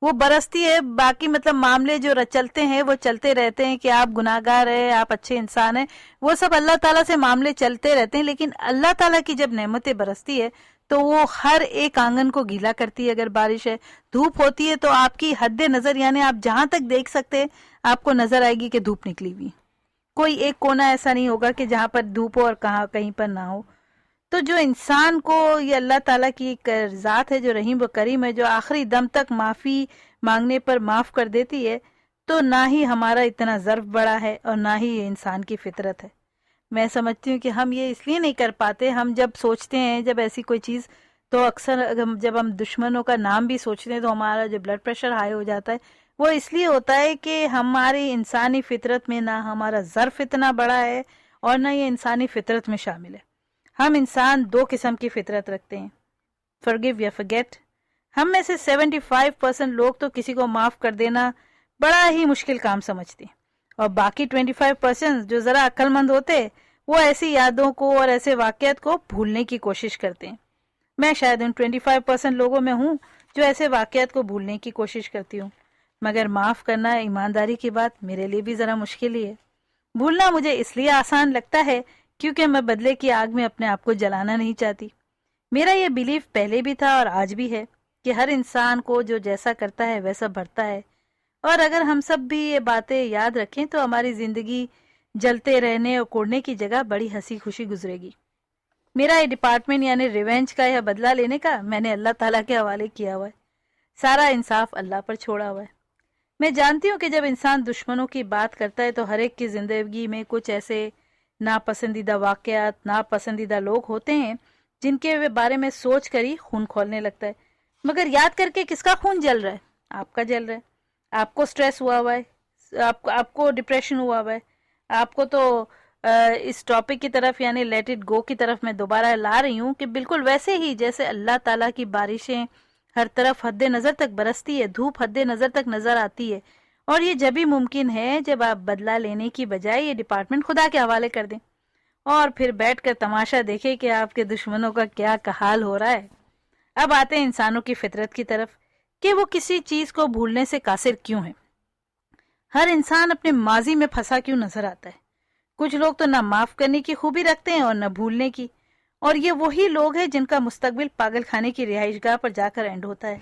Speaker 2: وہ برستی ہے, باقی مطلب معاملے جو چلتے ہیں وہ چلتے رہتے ہیں کہ آپ گناہگار ہیں, آپ اچھے انسان ہیں, وہ سب اللہ تعالیٰ سے معاملے چلتے رہتے ہیں. لیکن اللہ تعالیٰ کی جب نعمتیں برستی ہے تو وہ ہر ایک آنگن کو گیلا کرتی ہے. اگر بارش ہے, دھوپ ہوتی ہے تو آپ کی حد نظر یعنی آپ جہاں تک دیکھ سکتے ہیں آپ کو نظر آئے گی کہ دھوپ نکلی ہوئی. کوئی ایک کونا ایسا نہیں ہوگا کہ جہاں پر دھوپ ہو اور کہیں پر نہ ہو. تو جو انسان کو یہ اللہ تعالیٰ کی ایک ذات ہے جو رحیم و کریم ہے, جو آخری دم تک معافی مانگنے پر معاف کر دیتی ہے, تو نہ ہی ہمارا اتنا ظرف بڑا ہے اور نہ ہی یہ انسان کی فطرت ہے. میں سمجھتی ہوں کہ ہم یہ اس لیے نہیں کر پاتے. ہم جب سوچتے ہیں جب ایسی کوئی چیز تو اکثر جب ہم دشمنوں کا نام بھی سوچتے ہیں تو ہمارا جو بلڈ پریشر ہائی ہو جاتا ہے. وہ اس لیے ہوتا ہے کہ ہماری انسانی فطرت میں نہ ہمارا ظرف اتنا بڑا ہے اور نہ یہ انسانی فطرت میں شامل ہے. ہم انسان 2 قسم کی فطرت رکھتے ہیں, forgive یا forget. ہم میں سے 75% لوگ تو کسی کو معاف کر دینا بڑا ہی مشکل کام سمجھتے ہیں, اور باقی 25% جو ذرا عقل مند ہوتے وہ ایسی یادوں کو اور ایسے واقعات کو بھولنے کی کوشش کرتے ہیں. میں شاید ان 25% لوگوں میں ہوں جو ایسے واقعات کو بھولنے کی کوشش کرتی ہوں. مگر معاف کرنا ایمانداری کی بات میرے لیے بھی ذرا مشکل ہی ہے. بھولنا مجھے اس لیے آسان لگتا ہے کیونکہ میں بدلے کی آگ میں اپنے آپ کو جلانا نہیں چاہتی. میرا یہ بیلیف پہلے بھی تھا اور آج بھی ہے کہ ہر انسان کو جو جیسا کرتا ہے ویسا بھرتا ہے, اور اگر ہم سب بھی یہ باتیں یاد رکھیں تو ہماری زندگی جلتے رہنے اور کوڑنے کی جگہ بڑی ہنسی خوشی گزرے گی. میرا یہ ڈپارٹمنٹ یعنی ریونج کا یا بدلہ لینے کا میں نے اللہ تعالیٰ کے حوالے کیا ہوا ہے. سارا انصاف اللہ پر چھوڑا ہوا ہے. میں جانتی ہوں کہ جب انسان دشمنوں کی بات کرتا ہے تو ہر ایک کی زندگی میں کچھ ایسے ناپسندیدہ واقعات, ناپسندیدہ لوگ ہوتے ہیں جن کے بارے میں سوچ کر ہی خون کھولنے لگتا ہے. مگر یاد کر کے کس کا خون جل رہا ہے؟ آپ کا جل رہا ہے. آپ کو سٹریس ہوا ہوا ہے, آپ کو ڈپریشن ہوا ہوا ہے. آپ کو تو اس ٹاپک کی طرف یعنی لیٹ اٹ گو کی طرف میں دوبارہ لا رہی ہوں کہ بالکل ویسے ہی جیسے اللہ تعالیٰ کی بارشیں ہر طرف حد نظر تک برستی ہے, دھوپ حد نظر تک نظر آتی ہے, اور یہ جب ہی ممکن ہے جب آپ بدلہ لینے کی بجائے یہ ڈپارٹمنٹ خدا کے حوالے کر دیں اور پھر بیٹھ کر تماشا دیکھیں کہ آپ کے دشمنوں کا کیا حال ہو رہا ہے. اب آتے ہیں انسانوں کی فطرت کی طرف کہ وہ کسی چیز کو بھولنے سے قاصر کیوں ہیں. ہر انسان اپنے ماضی میں پھنسا کیوں نظر آتا ہے؟ کچھ لوگ تو نہ معاف کرنے کی خوبی رکھتے ہیں اور نہ بھولنے کی، اور یہ وہی لوگ ہیں جن کا مستقبل پاگل خانے کی رہائش گاہ پر جا کر اینڈ ہوتا ہے۔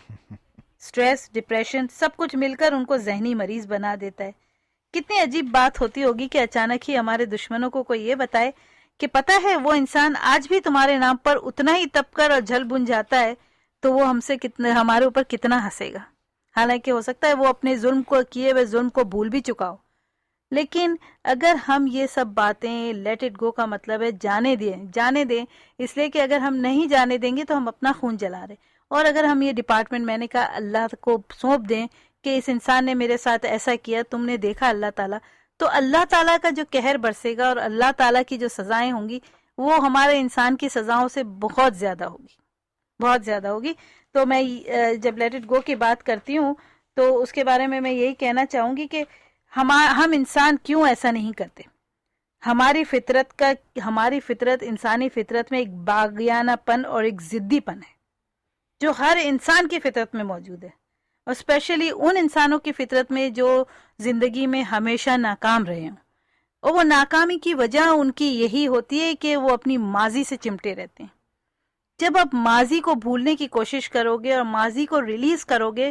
Speaker 2: سٹریس، ڈپریشن، سب کچھ مل کر ان کو ذہنی مریض بنا دیتا ہے۔ کتنی عجیب بات ہوتی ہوگی کہ اچانک ہی ہمارے دشمنوں کو کوئی یہ بتائے کہ پتہ ہے وہ انسان آج بھی تمہارے نام پر اتنا ہی تپ کر اور جل بن جاتا ہے، تو وہ ہمارے اوپر کتنا ہنسے گا، حالانکہ ہو سکتا ہے وہ اپنے ظلم کو کیے ہوئے ظلم کو بھول بھی چکا ہو۔ لیکن اگر ہم یہ سب باتیں لیٹ اٹ گو کا مطلب ہے جانے دیں، اس لیے کہ اگر ہم نہیں جانے دیں گے تو ہم اپنا خون جلا رہے، اور اگر ہم یہ ڈپارٹمنٹ میں نے کہا اللہ کو سونپ دیں کہ اس انسان نے میرے ساتھ ایسا کیا، تم نے دیکھا اللہ تعالیٰ، تو اللہ تعالیٰ کا جو قہر برسے گا اور اللہ تعالیٰ کی جو سزائیں ہوں گی وہ ہمارے انسان کی سزاؤں سے بہت زیادہ ہوگی۔ تو میں جب لیٹ اٹ گو کی بات کرتی ہوں تو اس کے بارے میں یہی کہنا چاہوں گی کہ ہم انسان کیوں ایسا نہیں کرتے۔ ہماری فطرت انسانی فطرت میں ایک باغیانہ پن اور ایک ضدی پن ہے جو ہر انسان کی فطرت میں موجود ہے، اور اسپیشلی ان انسانوں کی فطرت میں جو زندگی میں ہمیشہ ناکام رہے ہیں، اور وہ ناکامی کی وجہ ان کی یہی ہوتی ہے کہ وہ اپنی ماضی سے چمٹے رہتے ہیں۔ جب آپ ماضی کو بھولنے کی کوشش کرو گے اور ماضی کو ریلیز کرو گے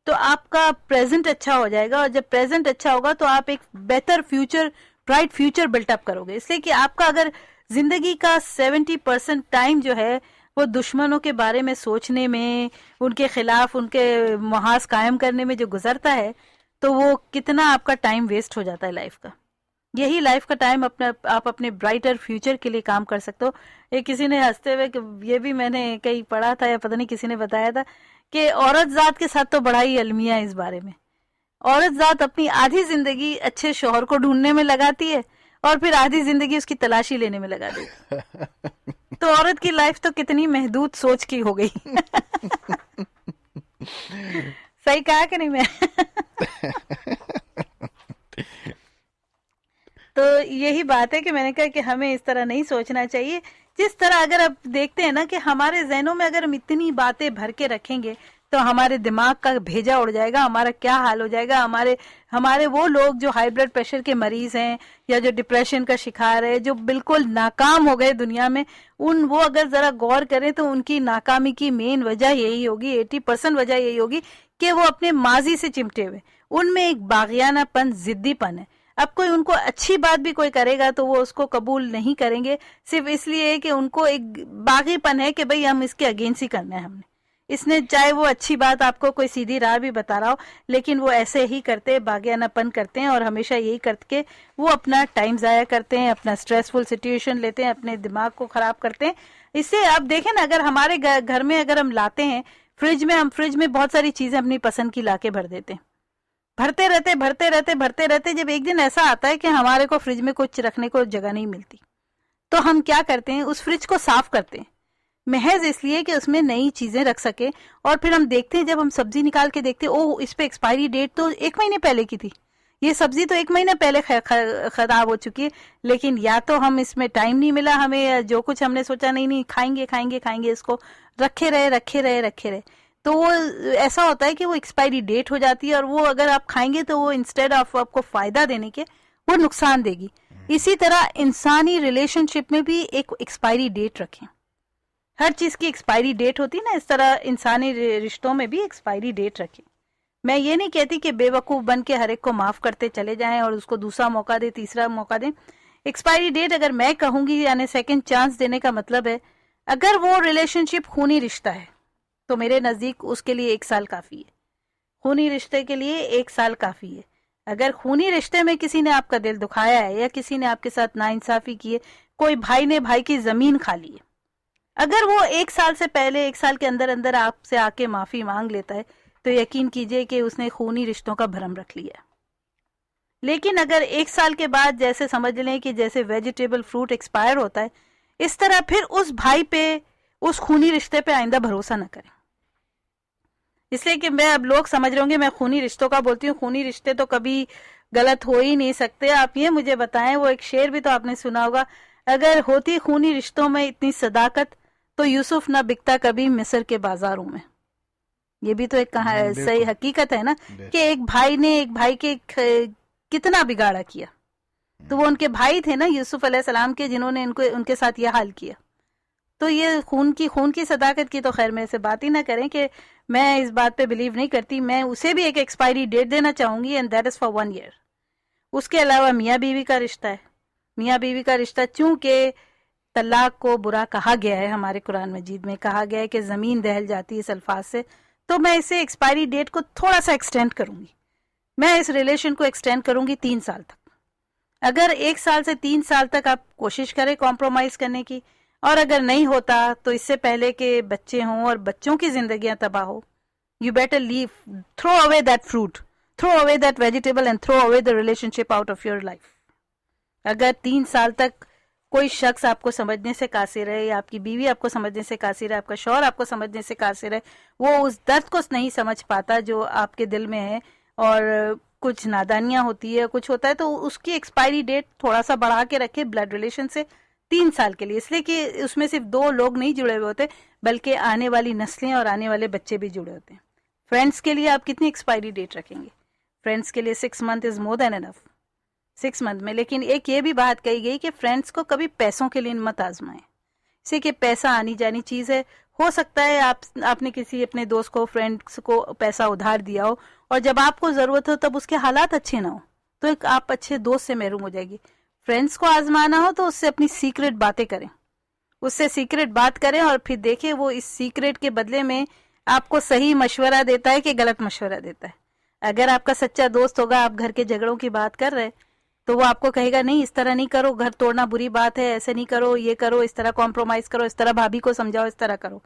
Speaker 2: تو آپ کا پریزنٹ اچھا ہو جائے گا، اور جب پریزنٹ اچھا ہوگا تو آپ ایک بہتر future, bright future built up کرو گے۔ اس لیے کہ آپ کا اگر زندگی کا 70% ٹائم جو ہے وہ دشمنوں کے بارے میں سوچنے میں، ان کے خلاف ان کے محاذ قائم کرنے میں جو گزرتا ہے، تو وہ کتنا آپ کا ٹائم ویسٹ ہو جاتا ہے لائف کا۔ یہی لائف کا ٹائم آپ اپنے برائٹر فیوچر کے لیے کام کر سکتے ہو۔ ایک کسی نے ہنستے ہوئے، یہ بھی میں نے کہیں پڑھا تھا یا پتہ نہیں کسی نے بتایا تھا کہ عورت ذات کے ساتھ تو بڑا ہی المیہ ہے اس بارے میں۔ عورت ذات اپنی آدھی زندگی اچھے شوہر کو ڈھونڈنے میں لگاتی ہے اور پھر آدھی زندگی اس کی تلاشی لینے میں لگا دیتی ہے۔ تو عورت کی لائف تو کتنی محدود سوچ کی ہو گئی۔ صحیح کہا کہ نہیں میں؟ تو یہی بات ہے کہ میں نے کہا کہ ہمیں اس طرح نہیں سوچنا چاہیے۔ جس طرح اگر آپ دیکھتے ہیں نا کہ ہمارے ذہنوں میں اگر ہم اتنی باتیں بھر کے رکھیں گے تو ہمارے دماغ کا بھیجا اڑ جائے گا، ہمارا کیا حال ہو جائے گا۔ ہمارے وہ لوگ جو ہائی بلڈ پریشر کے مریض ہیں یا جو ڈپریشن کا شکار ہے، جو بالکل ناکام ہو گئے دنیا میں، وہ اگر ذرا غور کریں تو ان کی ناکامی کی مین وجہ یہی ہوگی، 80% وجہ یہی ہوگی کہ وہ اپنے ماضی سے چمٹے ہوئے، ان میں ایک باغیانہ پن، ضدی پن ہے۔ اب کوئی ان کو اچھی بات بھی کوئی کرے گا تو وہ اس کو قبول نہیں کریں گے، صرف اس لیے کہ ان کو ایک باغی پن ہے کہ بھئی ہم اس کے اگینسٹ ہی کرنا ہے ہم نے۔ اس نے چاہے وہ اچھی بات آپ کو کوئی سیدھی راہ بھی بتا رہا ہو، لیکن وہ ایسے ہی کرتے، باغیانہ پن کرتے ہیں، اور ہمیشہ یہی کر کے وہ اپنا ٹائم ضائع کرتے ہیں، اپنا سٹریسفل سچویشن لیتے ہیں، اپنے دماغ کو خراب کرتے ہیں۔ اس سے آپ دیکھیں نا، اگر ہمارے گھر میں اگر ہم لاتے ہیں فریج میں بہت ساری چیزیں اپنی پسند کی لا کے بھر دیتے ہیں، بھرتے رہتے جب ایک دن ایسا آتا ہے کہ ہمارے کو فریج میں کچھ رکھنے کو جگہ نہیں ملتی، تو ہم کیا کرتے ہیں؟ اس فریج کو صاف کرتے ہیں، محض اس لیے کہ اس میں نئی چیزیں رکھ سکے۔ اور پھر ہم دیکھتے ہیں، جب ہم سبزی نکال کے دیکھتے ہیں، اس پہ ایکسپائری ڈیٹ تو 1 مہینے پہلے کی تھی، یہ سبزی تو 1 مہینے پہلے خراب ہو چکی ہے۔ لیکن یا تو ہم اس میں ٹائم نہیں ملا ہمیں، جو کچھ ہم نے سوچا نہیں کھائیں گے اس کو، رکھے رہے، تو وہ ایسا ہوتا ہے کہ وہ ایکسپائری ڈیٹ ہو جاتی ہے، اور وہ اگر آپ کھائیں گے تو وہ انسٹیڈ آف آپ کو فائدہ دینے کے وہ نقصان دے گی۔ اسی طرح انسانی ریلیشن شپ میں بھی ایک ایکسپائری ڈیٹ رکھیں۔ ہر چیز کی ایکسپائری ڈیٹ ہوتی ہے نا، اس طرح انسانی رشتوں میں بھی ایکسپائری ڈیٹ رکھیں۔ میں یہ نہیں کہتی کہ بے وقوف بن کے ہر ایک کو معاف کرتے چلے جائیں اور اس کو دوسرا موقع دیں، تیسرا موقع دیں۔ ایکسپائری ڈیٹ اگر میں کہوں گی، یعنی سیکنڈ چانس دینے کا مطلب ہے، اگر وہ ریلیشن شپ خونی رشتہ ہے تو میرے نزدیک اس کے لیے 1 سال کافی ہے۔ خونی رشتے کے لیے 1 سال کافی ہے۔ اگر خونی رشتے میں کسی نے آپ کا دل دکھایا ہے، یا کسی نے آپ کے ساتھ ناانصافی کی ہے، کوئی بھائی نے بھائی کی زمین کھا لی ہے، اگر وہ 1 سال سے پہلے، 1 سال کے اندر آپ سے آ کے معافی مانگ لیتا ہے تو یقین کیجئے کہ اس نے خونی رشتوں کا بھرم رکھ لیا۔ لیکن اگر 1 سال کے بعد، جیسے سمجھ لیں کہ جیسے ویجیٹیبل فروٹ ایکسپائر ہوتا ہے، اس طرح پھر اس بھائی پہ، اس خونی رشتے پہ آئندہ بھروسہ نہ کریں۔ اس لیے کہ اب لوگ سمجھ رہے ہوں گے میں خونی رشتوں کا بولتی ہوں، خونی رشتے تو کبھی غلط ہو ہی نہیں سکتے۔ آپ یہ مجھے بتائیں، وہ ایک شعر بھی تو آپ نے سنا ہوگا، اگر ہوتی خونی رشتوں میں اتنی صداقت تو یوسف نہ بکتا کبھی مصر کے بازاروں میں۔ یہ بھی تو ایک صحیح حقیقت ہے نا، کہ ایک بھائی نے ایک بھائی کے کتنا بگاڑا کیا. تو وہ ان کے بھائی تھے نا یوسف علیہ السلام کے, جنہوں نے ان کے ساتھ یہ حال کیا. تو یہ خون کی صداقت کی تو خیر میں سے بات ہی نہ کریں کہ میں اس بات پہ بلیو نہیں کرتی. میں اسے بھی ایک ایکسپائری ڈیٹ دینا چاہوں گی, and that is for 1 year. اس کے علاوہ میاں بیوی کا رشتہ ہے. میاں بیوی کا رشتہ چونکہ طلاق کو برا کہا گیا ہے, ہمارے قرآن مجید میں کہا گیا ہے کہ زمین دہل جاتی ہے اس الفاظ سے, تو میں اسے ایکسپائری ڈیٹ کو تھوڑا سا ایکسٹینڈ کروں گی. میں اس ریلیشن کو ایکسٹینڈ کروں گی 3 سال تک. اگر 1 سال سے 3 سال تک آپ کوشش کریں کمپرومائز کرنے کی, اور اگر نہیں ہوتا تو اس سے پہلے کہ بچے ہوں اور بچوں کی زندگیاں تباہ ہو, you better leave, throw away that fruit, throw away that vegetable and throw away the relationship out of your life. اگر 3 سال تک کوئی شخص آپ کو سمجھنے سے قاصر ہے, یا آپ کی بیوی آپ کو سمجھنے سے قاصر ہے, آپ کا شوہر آپ کو سمجھنے سے قاصر ہے, وہ اس درد کو نہیں سمجھ پاتا جو آپ کے دل میں ہے, اور کچھ نادانیاں ہوتی ہے, کچھ ہوتا ہے, تو اس کی ایکسپائری ڈیٹ تھوڑا سا بڑھا کے رکھے بلڈ ریلیشن سے 3 سال کے لیے, اس لیے کہ اس میں صرف 2 لوگ نہیں جڑے ہوئے ہوتے, بلکہ آنے والی نسلیں اور آنے والے بچے بھی جڑے ہوتے ہیں. فرینڈس کے لیے آپ کتنی ایکسپائری ڈیٹ رکھیں گے؟ فرینڈس کے لیے 6 months از مور دین انف, 6 month میں. لیکن ایک یہ بھی بات کہی گئی کہ فرینڈس کو کبھی پیسوں کے لیے مت آزمائیں, اسے کہ پیسہ آنی جانی چیز ہے. ہو سکتا ہے آپ نے کسی اپنے دوست کو, فرینڈس کو پیسہ ادھار دیا ہو, اور جب آپ کو ضرورت ہو تب اس کے حالات اچھے نہ ہو, تو ایک آپ اچھے دوست سے محروم ہو جائے گی. فرینڈس کو آزمانا ہو تو اس سے اپنی سیکرٹ باتیں کریں, اس سے سیکرٹ بات کریں, اور پھر دیکھیں وہ اس سیکرٹ کے بدلے میں آپ کو صحیح مشورہ دیتا ہے کہ غلط مشورہ دیتا ہے. اگر آپ کا سچا دوست ہوگا, آپ گھر کے جھگڑوں کی بات کر رہے, تو وہ آپ کو کہے گا نہیں اس طرح نہیں کرو, گھر توڑنا بری بات ہے, ایسے نہیں کرو, یہ کرو, اس طرح کمپرومائز کرو, اس طرح بھابھی کو سمجھاؤ, اس طرح کرو.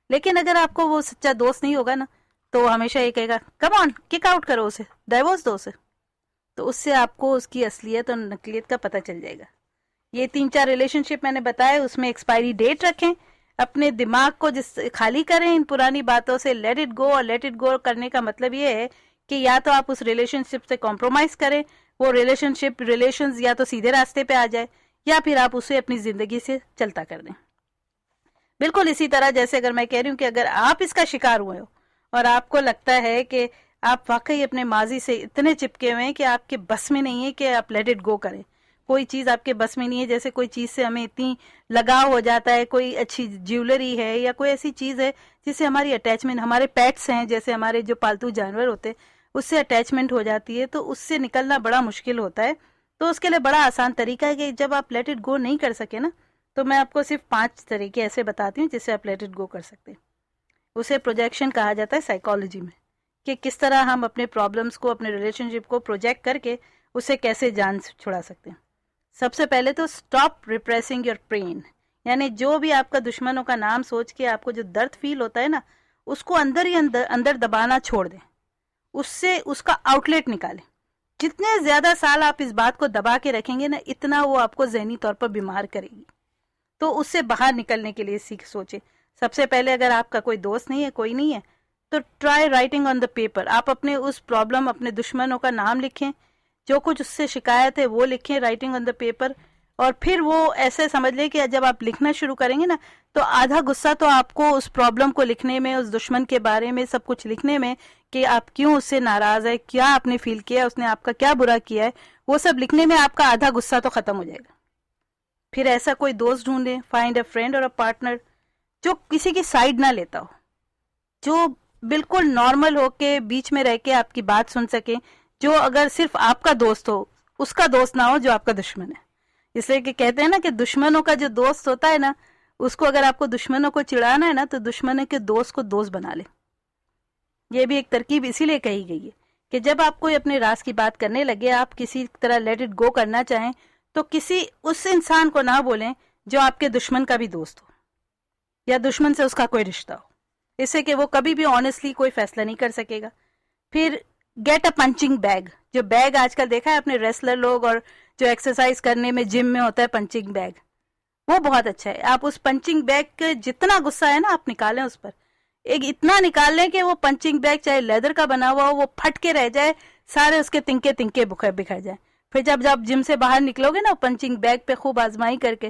Speaker 2: لیکن اگر آپ کو وہ سچا دوست نہیں ہوگا نا, تو وہ ہمیشہ یہ کہے گا کم آن کک آؤٹ کرو اسے, ڈائیورس دو اسے. تو اس سے آپ کو اس کی اصلیت اور نقلیت کا پتہ چل جائے گا. یہ 3-4 ریلیشن شپ میں نے بتایا, اس میں ایکسپائری ڈیٹ رکھیں, اپنے دماغ کو خالی کریں ان پرانی باتوں سے. لیٹ اٹ گو, اور لیٹ اٹ گو کرنے کا مطلب یہ ہے کہ یا تو آپ اس ریلیشن شپ سے کمپرومائز کریں, وہ ریلیشنز یا تو سیدھے راستے پہ آ جائے, یا پھر آپ اسے اپنی زندگی سے چلتا کر دیں. بالکل اسی طرح جیسے اگر میں کہہ رہی ہوں کہ اگر آپ اس کا شکار ہوئے ہو, اور آپ کو لگتا ہے کہ آپ واقعی اپنے ماضی سے اتنے چپکے ہوئے ہیں کہ آپ کے بس میں نہیں ہے کہ آپ لیٹ اٹ گو کریں, کوئی چیز آپ کے بس میں نہیں ہے, جیسے کوئی چیز سے ہمیں اتنی لگاؤ ہو جاتا ہے, کوئی اچھی جیولری ہے یا کوئی ایسی چیز ہے جس سے ہماری اٹیچمنٹ, ہمارے پیٹس ہیں جیسے ہمارے جو پالتو جانور ہوتے ہیں, اس سے اٹیچمنٹ ہو جاتی ہے, تو اس سے نکلنا بڑا مشکل ہوتا ہے. تو اس کے لیے بڑا آسان طریقہ ہے کہ جب آپ لیٹ اٹ گو نہیں کر سکے نا, تو میں آپ کو صرف 5 طریقے ایسے بتاتی ہوں جس سے آپ لیٹ اٹ گو کر سکتے ہیں. اسے پروجیکشن کہا جاتا ہے سائیکالوجی میں, کہ کس طرح ہم اپنے پرابلمس کو, اپنے ریلیشن شپ کو پروجیکٹ کر کے اسے کیسے جان چھڑا سکتے ہیں. سب سے پہلے تو اسٹاپ ریپریسنگ یور پین, یعنی جو بھی آپ کا دشمنوں کا نام سوچ کے آپ کو جو درد فیل ہوتا ہے نا, اس کو اندر ہی اندر دبانا چھوڑ دیں, اس سے اس کا آؤٹ لیٹ نکالیں. جتنے زیادہ سال آپ اس بات کو دبا کے رکھیں گے نا, اتنا وہ آپ کو ذہنی طور پر بیمار کرے گی. تو اس سے باہر نکلنے کے لیے سوچیں. سب سے پہلے اگر آپ کا کوئی دوست نہیں ہے, کوئی نہیں ہے, تو try writing on the paper. آپ اپنے اس پرابلم, اپنے دشمنوں کا نام لکھیں, جو کچھ اس سے شکایت ہے وہ لکھیں, رائٹنگ آن دا پیپر. اور پھر وہ ایسے سمجھ لیں کہ جب آپ لکھنا شروع کریں گے نا, تو آدھا غصہ تو آپ کو اس پرابلم کو لکھنے میں, اس دشمن کے بارے میں سب کچھ لکھنے میں, کہ آپ کیوں اس سے ناراض ہے, کیا آپ نے فیل کیا, اس نے آپ کا کیا برا کیا ہے, وہ سب لکھنے میں آپ کا آدھا غصہ تو ختم ہو جائے گا. پھر ایسا کوئی دوست ڈھونڈیں, فائنڈ اے فرینڈ اور اے پارٹنر جو کسی کی سائیڈ نہ لیتا ہو, جو بالکل نارمل ہو کے بیچ میں رہ کے آپ کی بات سن سکے, جو اگر صرف آپ کا دوست ہو, اس کا دوست نہ ہو جو آپ کا دشمن ہے. اس لیے کہ کہتے ہیں نا کہ دشمنوں کا جو دوست ہوتا ہے نا, اس کو اگر آپ کو دشمنوں کو چڑھانا ہے نا, تو دشمنوں کے دوست کو دوست بنا لے. یہ بھی ایک ترکیب اسی لیے کہی گئی ہے کہ جب آپ کوئی اپنے راز کی بات کرنے لگے, آپ کسی طرح لیٹ اٹ گو کرنا چاہیں, تو کسی اس انسان کو نہ بولیں جو آپ کے دشمن کا بھی دوست ہو, یا دشمن سے اس کا کوئی رشتہ ہو, اس سے کہ وہ کبھی بھی آنیسٹلی کوئی فیصلہ نہیں کر سکے گا. پھر گیٹ اے پنچنگ بیگ. جو بیگ آج کل دیکھا ہے اپنے ریسلر لوگ, اور جو ایکسرسائز کرنے میں جم میں ہوتا ہے پنچنگ بیگ, وہ بہت اچھا ہے. آپ اس پنچنگ بیگ کے جتنا غصہ ہے نا, آپ نکالیں اس پر, ایک اتنا نکال لیں کہ وہ پنچنگ بیگ چاہے لیدر کا بنا ہوا ہو, وہ پھٹ کے رہ جائے, سارے اس کے تنکے تنکے بکھر جائیں. پھر جب آپ جم سے باہر نکلو گے نا پنچنگ بیگ پہ خوب آزمائی کر کے,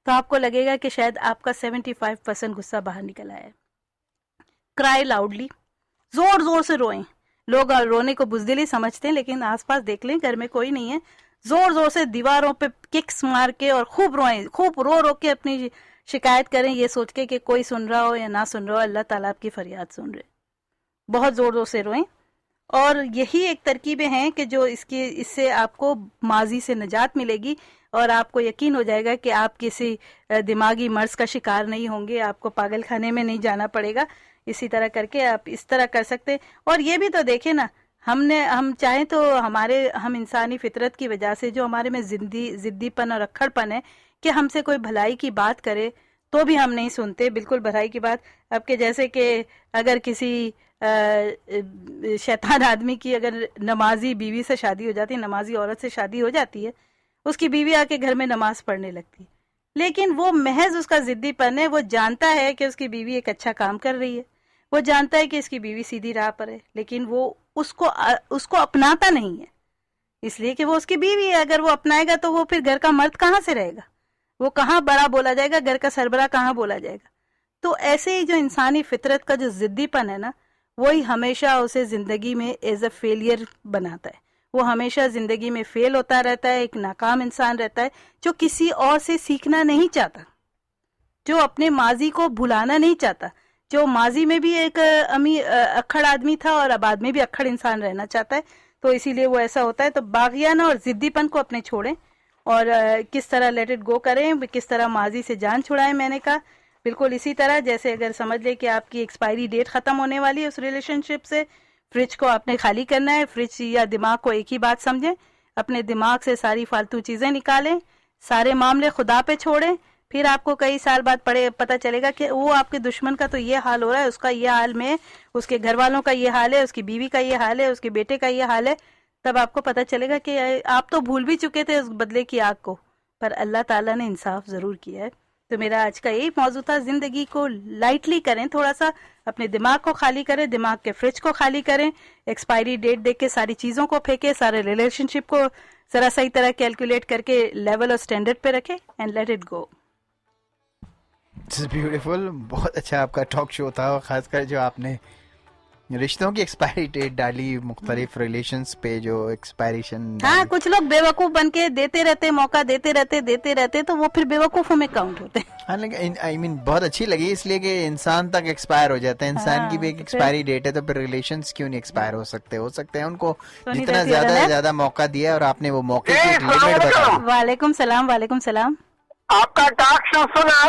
Speaker 2: تو آپ کو لگے گا کہ شاید آپ کا 75% غصہ باہر نکل آیا ہے. کرائی لاؤڈلی, زور زور سے روئیں. لوگ رونے کو بزدلی سمجھتے ہیں، لیکن آس پاس دیکھ لیں گھر میں کوئی نہیں ہے، زور زور سے دیواروں پہ ککس مار کے اور خوب روئیں، خوب رو رو کے اپنی شکایت کریں، یہ سوچ کے کہ کوئی سن رہا ہو یا نہ سن رہا ہو، اللہ تعالیٰ آپ کی فریاد سن رہے، بہت زور زور سے روئیں. اور یہی ایک ترکیبیں ہیں کہ جو اس سے آپ کو ماضی سے نجات ملے گی، اور آپ کو یقین ہو جائے گا کہ آپ کسی دماغی مرض کا شکار نہیں ہوں گے، آپ کو پاگل خانے میں نہیں جانا پڑے گا. اسی طرح کر کے آپ اس طرح کر سکتے. اور یہ بھی تو دیکھیں نا، ہم چاہیں تو ہم انسانی فطرت کی وجہ سے جو ہمارے میں ضدی پن اور اکھڑ پن ہے کہ ہم سے کوئی بھلائی کی بات کرے تو بھی ہم نہیں سنتے، بالکل بھلائی کی بات. اب کہ جیسے کہ اگر کسی شیطان آدمی کی اگر نمازی بیوی سے شادی ہو جاتی ہے، نمازی عورت سے شادی ہو جاتی ہے، اس کی بیوی آ کے گھر میں نماز پڑھنے لگتی ہے، لیکن وہ محض اس کا ضدی پن ہے. وہ جانتا ہے کہ اس کی بیوی ایک اچھا کام کر رہی ہے، وہ جانتا ہے کہ اس کی بیوی سیدھی راہ پر ہے، لیکن وہ اس کو اپناتا نہیں ہے، اس لیے کہ وہ اس کی بیوی ہے. اگر وہ اپنائے گا تو وہ پھر گھر کا مرد کہاں سے رہے گا، وہ کہاں بڑا بولا جائے گا، گھر کا سربراہ کہاں بولا جائے گا. تو ایسے ہی جو انسانی فطرت کا جو ضدی پن ہے نا، وہی ہمیشہ اسے زندگی میں ایز اے فیلئر بناتا ہے. وہ ہمیشہ زندگی میں فیل ہوتا رہتا ہے، ایک ناکام انسان رہتا ہے جو کسی اور سے سیکھنا نہیں چاہتا، جو اپنے ماضی کو بھلانا نہیں چاہتا، جو ماضی میں بھی ایک اکھڑ آدمی تھا اور اب آدمی بھی اکھڑ انسان رہنا چاہتا ہے. تو اسی لیے وہ ایسا ہوتا ہے. تو باغیانہ اور ضدی پن کو اپنے چھوڑیں اور کس طرح لیٹ اٹ گو کریں، کس طرح ماضی سے جان چھڑائیں. میں نے کہا بالکل اسی طرح جیسے اگر سمجھ لے کہ آپ کی ایکسپائری ڈیٹ ختم ہونے والی ہے اس ریلیشن شپ سے، فریج کو آپ نے خالی کرنا ہے. فریج یا دماغ کو ایک ہی بات سمجھیں، اپنے دماغ سے ساری فالتو چیزیں نکالیں، سارے معاملے خدا پہ چھوڑیں. پھر آپ کو کئی سال بعد پتہ چلے گا کہ وہ آپ کے دشمن کا تو یہ حال ہو رہا ہے، اس کا یہ حال میں، اس کے گھر والوں کا یہ حال ہے، اس کی بیوی کا یہ حال ہے، اس کے بیٹے کا یہ حال ہے. تب آپ کو پتہ چلے گا کہ آپ تو بھول بھی چکے تھے اس بدلے کی آگ کو، پر اللہ تعالیٰ نے انصاف ضرور کیا ہے. تو میرا آج کا یہی موضوع تھا، زندگی کو لائٹلی کریں، تھوڑا سا اپنے دماغ کو خالی کریں، دماغ کے فریج کو خالی کریں، ایکسپائری ڈیٹ دیکھ کے ساری چیزوں کو پھینکیں، سارے ریلیشن شپ کو ذرا صحیح طرح کیلکولیٹ کر کے لیول اور سٹینڈرڈ پہ رکھیں and let it go.
Speaker 1: Beautiful. بہت اچھا آپ کا ٹاک شو تھا، خاص کر جو آپ نے رشتوں کی ایکسپائری ڈیٹ ڈالی مختلف ریلیشنز پہ جو ایکسپائریشن.
Speaker 2: ہاں، کچھ لوگ بے وقوف بن کے دیتے رہتے، موقع دیتے رہتے تو وہ پھر بے وقوفوں میں کاؤنٹ ہوتے ہیں.
Speaker 1: ہاں لیکن آئی مین بہت اچھی لگی اس لیے کہ انسان تک ایکسپائر ہو جاتا ہے، انسان کی بھی ایک ایکسپائری ڈیٹ ہے، تو پھر ریلیشنز کیوں نہیں ایکسپائر ہو سکتے ہیں. ان کو جتنا زیادہ سے زیادہ موقع دیا اور آپ نے وہ موقع کی لمٹ بتا.
Speaker 2: وعلیکم السلام.
Speaker 6: آپ کا ٹاک شو سنا،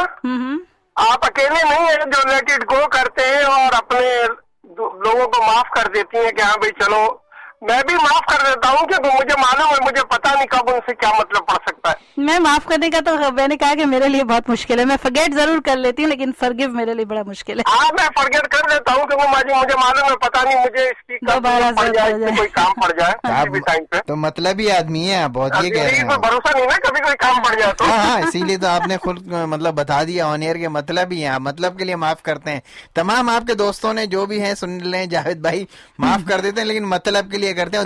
Speaker 6: آپ اکیلے نہیں ہیں جو لیٹ اٹ گو کرتے ہیں اور اپنے لوگوں کو معاف کر دیتی ہیں کہ ہاں بھائی چلو. میں بھی معاف کر دیتا ہوں کہ مجھے معلوم ہے، مجھے پتا نہیں کب ان سے کیا مطلب پڑ سکتا ہے.
Speaker 2: میں معاف کرنے کا تو میں نے کہا کہ میرے لیے بہت مشکل ہے، میں فرگیٹ ضرور کر لیتی ہوں لیکن فرگیو میرے لیے بڑا مشکل ہے.
Speaker 6: ہاں میں فرگیٹ کر دیتا ہوں کیونکہ مجھے معلوم ہے، پتا نہیں مجھے اس کی پڑ جائے، کوئی کام پڑ جائے کسی بھی ٹائم پہ.
Speaker 1: تو مطلب ہی آدمی ہے بہت، یہ کہہ رہے ہیں
Speaker 6: بھروسہ نہیں نا کبھی کوئی کام پڑ جائے تو.
Speaker 1: ہاں اسی لیے تو آپ نے خود مطلب بتا دیا آن ایئر کے مطلب ہی ہے، مطلب کے لیے معاف کرتے ہیں. تمام آپ کے دوستوں نے جو بھی ہیں سن لیں، جاوید بھائی معاف کر دیتے ہیں لیکن مطلب کے لیے کرتے ہیں،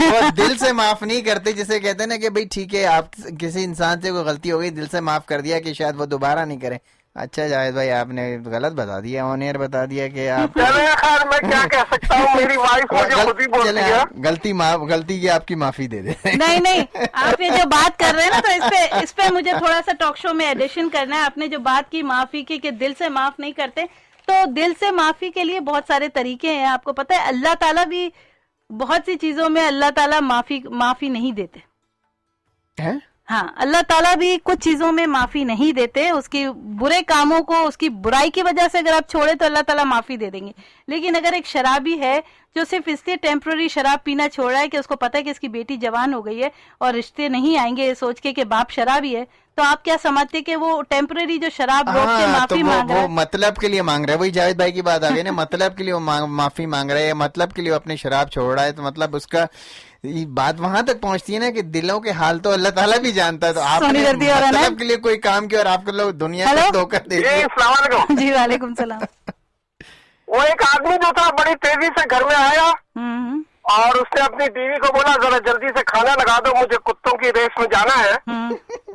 Speaker 1: وہ دل سے معاف نہیں کرتے. جسے کہتے ہیں نا کہ بھائی ٹھیک ہے آپ کسی انسان سے کوئی غلطی ہو گئی، دل سے معاف کر دیا کہ شاید وہ دوبارہ نہیں کرے. اچھا جاوید بھائی آپ نے غلط بتا دیا، آن ایئر بتا دیا کہ آپ
Speaker 6: خیر میں کیا کہہ سکتا ہوں، میری وائف مجھے خود ہی بولتی ہے
Speaker 1: غلطی کی آپ کی معافی دے دیں.
Speaker 2: نہیں آپ یہ جو بات کر رہے ہیں نا تو اس پہ مجھے تھوڑا سا ٹاک شو میں ایڈیشن کرنا ہے. آپ نے جو بات کی معافی کی کہ دل سے معاف نہیں کرتے، تو دل سے معافی کے لیے بہت سارے طریقے ہیں. آپ کو پتہ ہے اللہ تعالیٰ بھی بہت سی چیزوں میں اللہ تعالیٰ معافی نہیں دیتے. ہاں، اللہ تعالیٰ بھی کچھ چیزوں میں معافی نہیں دیتے. اس کی برے کاموں کو، اس کی برائی کی وجہ سے اگر آپ چھوڑے تو اللہ تعالیٰ معافی دے دیں گے. لیکن اگر ایک شرابی ہے جو صرف اس لیے ٹیمپرری شراب پینا چھوڑ رہا ہے کہ اس کو پتہ ہے کہ اس کی بیٹی جوان ہو گئی ہے اور رشتے نہیں آئیں گے یہ سوچ کے کہ باپ شرابی ہے، تو آپ کیا سمجھتے کہ وہ ٹیمپرری جو شراب روک کے معافی مانگ رہا ہے؟
Speaker 1: وہ مطلب کے لیے مانگ رہا ہے. وہی جاوید بھائی کی بات آ گئی نا، مطلب کے لیے وہ معافی مانگ رہا ہے، مطلب کے لیے وہ اپنی شراب چھوڑ رہا ہے. تو مطلب اس کا بات وہاں تک پہنچتی ہے نا کہ دلوں کے حال تو اللہ تعالیٰ بھی جانتا ہے. تو آپ نے مطلب کے لیے کوئی کام کیا اور آپ کو لوگ دنیا کو دھوکہ دے دیا.
Speaker 6: السلام علیکم.
Speaker 2: جی وعلیکم السلام.
Speaker 6: وہ ایک آدمی جو تھا بڑی تیزی سے گھر میں آیا اور اس نے اپنی بیوی کو بولا ذرا جلدی سے کھانا لگا دو، مجھے کتوں کی ریس میں جانا ہے.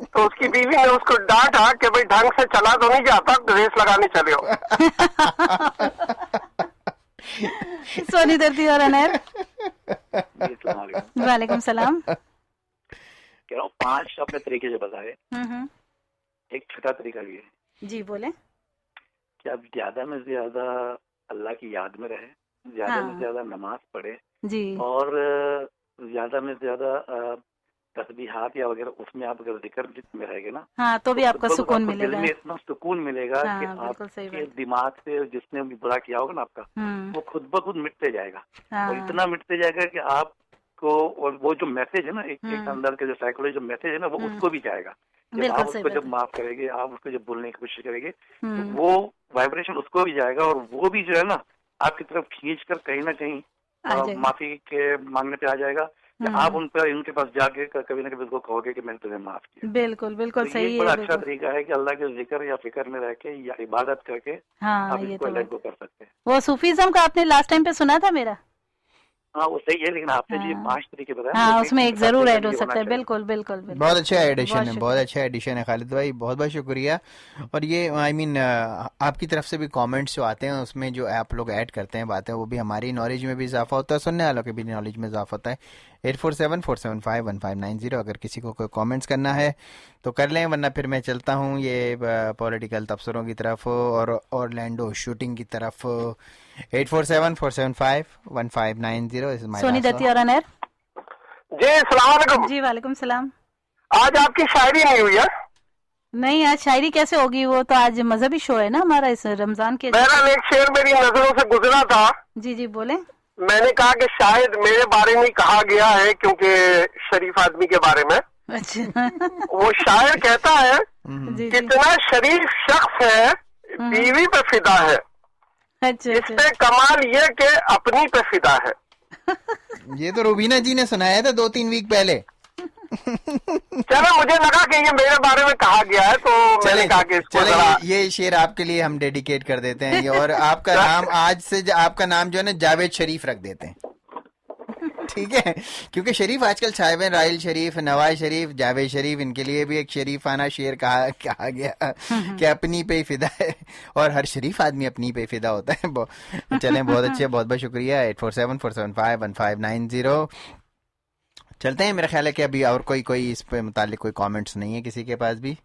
Speaker 6: تو اس کی بیوی نے اس کو ڈانٹا کہ بھائی ڈھنگ سے چلا تو نہیں جاتا، ریس لگانے چلے ہو.
Speaker 2: سو سونی دھرتی اور انیر.
Speaker 3: السلام علیکم.
Speaker 2: وعلیکم السلام.
Speaker 3: کہہ رہا ہوں 5 اپنے طریقے سے بتائے. ایک چھوٹا طریقہ یہ ہے
Speaker 2: جی بولیں.
Speaker 3: کہ آپ زیادہ میں زیادہ اللہ کی یاد میں رہے, زیادہ میں زیادہ نماز پڑھے,
Speaker 2: جی
Speaker 3: اور زیادہ میں زیادہ تسبیحات یا وغیرہ اس میں آپ اگر ذکر میں رہے گے نا,
Speaker 2: ہاں تو بھی آپ کا سکون ملے
Speaker 3: دل
Speaker 2: گا.
Speaker 3: میں اتنا سکون ملے گا کہ آپ کے دماغ سے جس نے بھی برا کیا ہوگا نا آپ کا, وہ خود بخود مٹتے جائے گا. اور اتنا مٹتے جائے گا کہ آپ کو, اور وہ جو میسج ہے نا ایک اندر کے جو سائیکولوجی جو میسج ہے نا وہ اس کو بھی جائے گا. جب آپ اس کو جب معاف کریں گے, آپ اس کو جب بولنے کی کوشش کریں گے, تو وہ وائبریشن اس کو بھی جائے گا, اور وہ بھی جو ہے نا آپ کی طرف کھینچ کر کہیں نہ کہیں معافی کے مانگنے پہ آ جائے گا, کہ آپ ان کے پاس جا کے کبھی نہ کبھی اس کو کہو گے کہ میں نے تمہیں معاف کیا.
Speaker 2: بالکل بالکل صحیح ہے.
Speaker 3: بڑا اچھا طریقہ ہے کہ اللہ کے ذکر یا فکر میں رہ کے یا عبادت کر کے آپ اس کو لائٹ کو کر سکتے ہیں.
Speaker 2: وہ صوفیزم کا آپ نے لاسٹ ٹائم پہ سنا تھا میرا.
Speaker 3: ہاں وہ صحیح ہے, لیکن آپ نے جو 5 طریقے بتائے
Speaker 2: ہاں اس میں ایک ضرور ایڈ ہو سکتا ہے. بالکل بالکل.
Speaker 1: بہت اچھا ایڈیشن ہے, بہت اچھا ایڈیشن ہے خالد بھائی, بہت بہت شکریہ. اور یہ آئی مین آپ کی طرف سے بھی کامنٹس جو آتے ہیں اس میں جو آپ لوگ ایڈ کرتے ہیں باتیں, وہ بھی ہماری نالج میں بھی اضافہ ہوتا ہے, سننے والوں کے بھی نالج میں اضافہ ہوتا ہے. 8474751590 اگر کسی کو کوئی کامنٹس کرنا ہے تو کر لیں, ورنہ پھر میں چلتا ہوں یہ پولیٹیکل تبصروں کی طرف اور اورلینڈو شوٹنگ کی طرف. 8474751590.
Speaker 2: سونی دتی اور انیر.
Speaker 6: جی السلام علیکم.
Speaker 2: جی وعلیکم السلام.
Speaker 6: آج آپ کی شاعری نہیں ہوئی ہے؟
Speaker 2: نہیں آج شاعری کیسے ہوگی, وہ تو آج مذہبی شو ہے نا ہمارا اس رمضان کے.
Speaker 6: بہرحال ایک شعر میری نظروں سے گزرا تھا.
Speaker 2: جی جی بولیں.
Speaker 6: میں نے کہا کہ شاید میرے بارے میں کہا گیا ہے, کیونکہ شریف آدمی کے بارے میں.
Speaker 2: اچھا.
Speaker 6: وہ شاعر کہتا ہے کتنا شریف شخص ہے, بیوی پہ فدا ہے, اس پہ کمال یہ کہ اپنی پہ فدا ہے.
Speaker 1: یہ تو روبینہ جی نے سنایا تھا 2-3 ویک پہلے.
Speaker 6: چلو مجھے لگا کہ یہ میرے بارے میں کہا گیا ہے, تو میں نے کہا کہ اس کو
Speaker 1: یہ شعر آپ کے لیے ہم ڈیڈیکیٹ کر دیتے ہیں, اور آپ کا نام آج سے آپ کا نام جو ہے نا جاوید شریف رکھ دیتے ہیں, ٹھیک ہے, کیونکہ شریف آج کل چھائے ہوئے, راحیل شریف, نواز شریف, جاوید شریف, ان کے لیے بھی ایک شریفانہ شعر کہا گیا کہ اپنی پہ فدا ہے, اور ہر شریف آدمی اپنی پہ فدا ہوتا ہے. چلیں بہت اچھے, بہت بہت شکریہ. 8474751590 چلتے ہیں. میرا خیال ہے کہ ابھی اور کوئی اس پہ متعلق کوئی کامنٹس نہیں ہے کسی کے پاس بھی.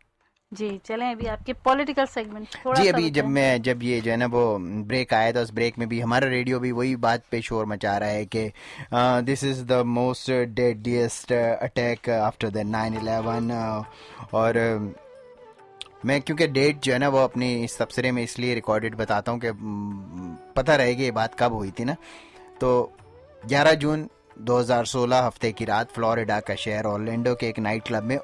Speaker 2: جی چلیں ابھی آپ کے پولیٹیکل سیگمنٹ
Speaker 1: جی ابھی جب یہ جو ہے نا وہ بریک آیا تھا, اس بریک میں بھی ہمارا ریڈیو بھی وہی بات پہ شور مچا رہا ہے کہ this is the most deadliest attack after the 9/11. اور میں کیونکہ ڈیٹ جو ہے نا وہ اپنی اس تبصرے میں اس لیے ریکارڈڈ بتاتا ہوں کہ پتہ رہے گی یہ بات کب ہوئی تھی نا. تو 11 جون 2016 ہفتے کی رات فلوریڈا کا شہر اورلینڈو کے ایک نائٹ کلب میں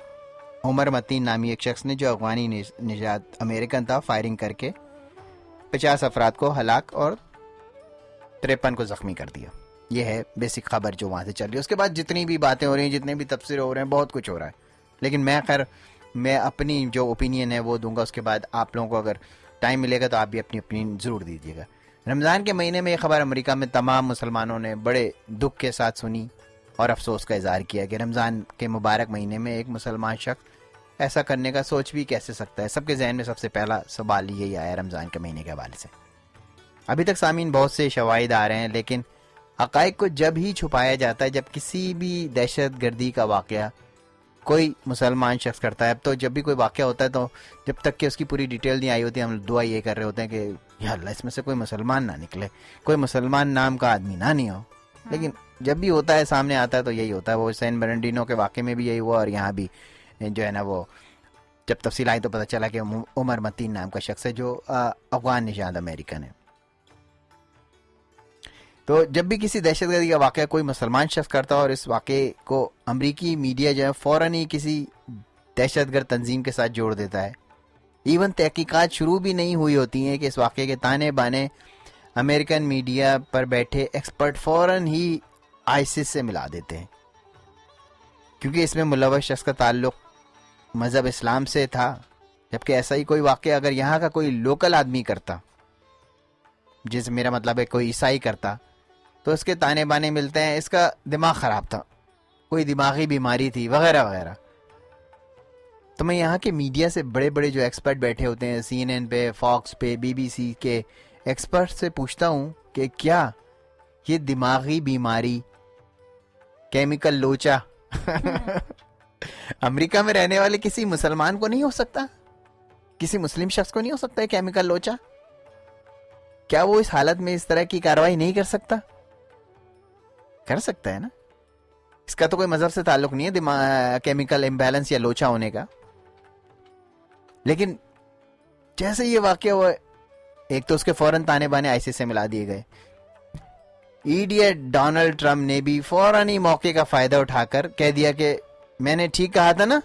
Speaker 1: عمر متین نامی ایک شخص نے, جو افغانی نژاد امریکن تھا, فائرنگ کر کے 50 افراد کو ہلاک اور 53 کو زخمی کر دیا. یہ ہے بیسک خبر جو وہاں سے چل رہی ہے. اس کے بعد جتنی بھی باتیں ہو رہی ہیں, جتنے بھی تبصرے ہو رہے ہیں, بہت کچھ ہو رہا ہے, لیکن میں اپنی جو اوپینین ہے وہ دوں گا. اس کے بعد آپ لوگوں کو اگر ٹائم ملے گا تو آپ بھی اپنی اوپینین ضرور دیجیے گا. رمضان کے مہینے میں یہ خبر امریکہ میں تمام مسلمانوں نے بڑے دکھ کے ساتھ سنی اور افسوس کا اظہار کیا کہ رمضان کے مبارک مہینے میں ایک مسلمان شخص ایسا کرنے کا سوچ بھی کیسے سکتا ہے. سب کے ذہن میں سب سے پہلا سوال یہی آیا رمضان کے مہینے کے حوالے سے. ابھی تک سامعین بہت سے شواہد آ رہے ہیں, لیکن حقائق کو جب ہی چھپایا جاتا ہے, جب کسی بھی دہشت گردی کا واقعہ کوئی مسلمان شخص کرتا ہے, اب تو جب بھی کوئی واقعہ ہوتا ہے تو جب تک کہ اس کی پوری ڈیٹیل نہیں آئی ہوتی, ہم دعا یہ کر رہے ہوتے ہیں کہ یا اللہ اس میں سے کوئی مسلمان نہ نکلے, کوئی مسلمان نام کا آدمی نہیں ہو. لیکن جب بھی ہوتا ہے, سامنے آتا ہے تو یہی ہوتا ہے. وہ سین برنڈینو کے واقعے میں بھی یہی ہوا, اور یہاں بھی جو ہے نا وہ جب تفصیل آئی تو پتہ چلا کہ عمر متین نام کا شخص ہے جو افغان نژاد امریکن ہے. تو جب بھی کسی دہشت گردی کا واقعہ کوئی مسلمان شخص کرتا ہے اور اس واقعے کو امریکی میڈیا جو ہے فوراً ہی کسی دہشت گرد تنظیم کے ساتھ جوڑ دیتا ہے. ایون تحقیقات شروع بھی نہیں ہوئی ہوتی ہیں کہ اس واقعے کے تانے بانے امریکن میڈیا پر بیٹھے ایکسپرٹ فوراً ہی آئسس سے ملا دیتے ہیں, کیونکہ اس میں ملوث شخص کا تعلق مذہب اسلام سے تھا. جبکہ ایسا ہی کوئی واقعہ اگر یہاں کا کوئی لوکل آدمی کرتا, جس میرا مطلب ہے کوئی عیسائی کرتا, تو اس کے تانے بانے ملتے ہیں اس کا دماغ خراب تھا, کوئی دماغی بیماری تھی وغیرہ وغیرہ. تو میں یہاں کے میڈیا سے بڑے بڑے جو ایکسپرٹ بیٹھے ہوتے ہیں, CNN پہ, فاکس پہ, BBC کے ایکسپرٹ سے پوچھتا ہوں کہ کیا یہ دماغی بیماری, کیمیکل لوچا امریکہ میں رہنے والے کسی مسلمان کو نہیں ہو سکتا, کسی مسلم شخص کو نہیں ہو سکتا ہے کیمیکل لوچا؟ کیا وہ اس حالت میں اس طرح کی کاروائی نہیں کر سکتا؟ کر سکتا ہے نا. اس کا تو کوئی مذہب سے تعلق نہیں ہے کیمیکل امبیلنس یا لوچا ہونے کا. لیکن جیسے یہ واقعہ ہوا, ایک تو اس کے فوراً تانے بانے آئی سی سے ملا دیے گئے. ایڈیٹ ڈونلڈ ٹرمپ نے بھی فوراً ہی موقع کا فائدہ اٹھا کر کہہ دیا کہ میں نے ٹھیک کہا تھا نا.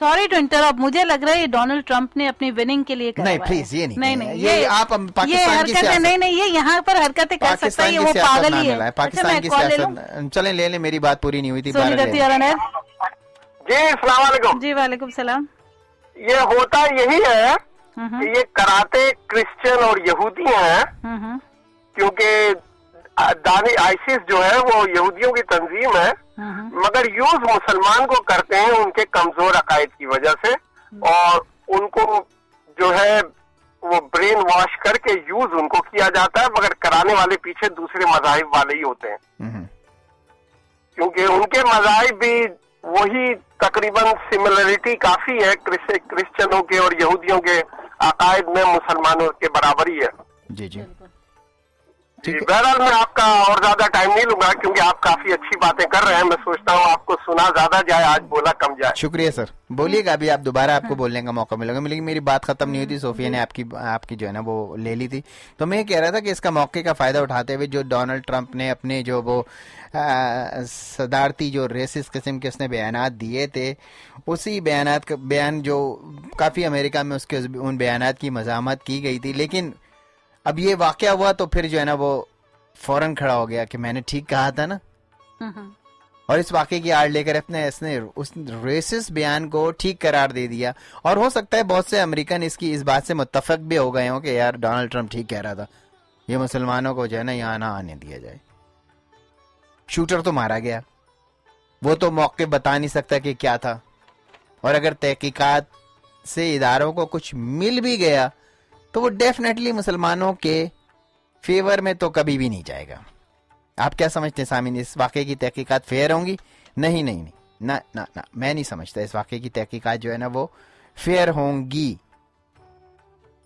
Speaker 2: سوری ٹو انٹرپٹ, مجھے لگ رہا ہے یہ ڈونلڈ ٹرمپ نے اپنی وننگ کے لیے
Speaker 1: نہیں پلیز یہ نہیں,
Speaker 2: یہ
Speaker 1: آپ پاکستان کی سیاست,
Speaker 2: نہیں یہ یہاں پر حرکتیں کر سکتا ہے, وہ پاگل ہی ہے.
Speaker 1: پاکستان کی سیاست, چلیں لے لیں, میری بات پوری نہیں ہوئی تھی.
Speaker 6: جی السلام علیکم.
Speaker 2: جی وعلیکم السلام.
Speaker 6: یہ ہوتا یہی ہے کہ یہ کراتے کرسچن اور یہودی ہیں, کیونکہ آئسس جو ہے وہ یہودیوں کی تنظیم ہے, مگر یوز مسلمان کو کرتے ہیں ان کے کمزور عقائد کی وجہ سے, اور ان کو جو ہے وہ برین واش کر کے یوز ان کو کیا جاتا ہے, مگر کرانے والے پیچھے دوسرے مذاہب والے ہی ہوتے ہیں, کیونکہ ان کے مذاہب بھی وہی تقریباً سملرٹی کافی ہے کرسچنوں کے اور یہودیوں کے عقائد میں مسلمانوں کے برابر ہی ہے.
Speaker 1: جی جی
Speaker 6: بہرحال میں آپ کا اور زیادہ ٹائم نہیں لوں گا, کیونکہ آپ کافی اچھی باتیں کر رہے ہیں. میں سوچتا ہوں آپ کو سنا زیادہ جائے, آج بولا کم جائے.
Speaker 1: شکریہ سر, بولیے گا, ابھی آپ دوبارہ آپ کو بولنے کا موقع ملے گا. لیکن میری بات ختم نہیں ہوئی تھی, صوفیہ نے آپ کی جو ہے نا وہ لے لی تھی. تو میں یہ کہہ رہا تھا کہ اس کا موقع کا فائدہ اٹھاتے ہوئے جو ڈونلڈ ٹرمپ نے اپنے جو وہ صدارتی جو ریسس قسم کے اس نے بیانات دیے تھے, اسی بیان جو کافی امریکہ میں اس کے ان بیانات کی مزاحمت کی گئی تھی. لیکن اب یہ واقعہ ہوا تو پھر جو ہے نا وہ فوراً کھڑا ہو گیا کہ میں نے ٹھیک کہا تھا نا, اور اس واقعے کی آڑ لے کر اس نے اس ریسس بیان کو ٹھیک قرار دے دیا. اور ہو سکتا ہے بہت سے امریکن اس بات سے متفق بھی ہو گئے ہوں کہ یار ڈونلڈ ٹرمپ ٹھیک کہہ رہا تھا, یہ مسلمانوں کو جو ہے نا یہاں نہ آنے دیا جائے. شوٹر تو مارا گیا, وہ تو موقع بتا نہیں سکتا کہ کیا تھا, اور اگر تحقیقات سے اداروں کو کچھ مل بھی گیا تو وہ ڈیفینیٹلی مسلمانوں کے فیور میں تو کبھی بھی نہیں جائے گا. آپ کیا سمجھتے ہیں سامعین, اس واقعے کی تحقیقات فیئر ہوں گی؟ نہیں میں نہیں سمجھتا اس واقعے کی تحقیقات جو ہے نا وہ فیئر ہوں گی.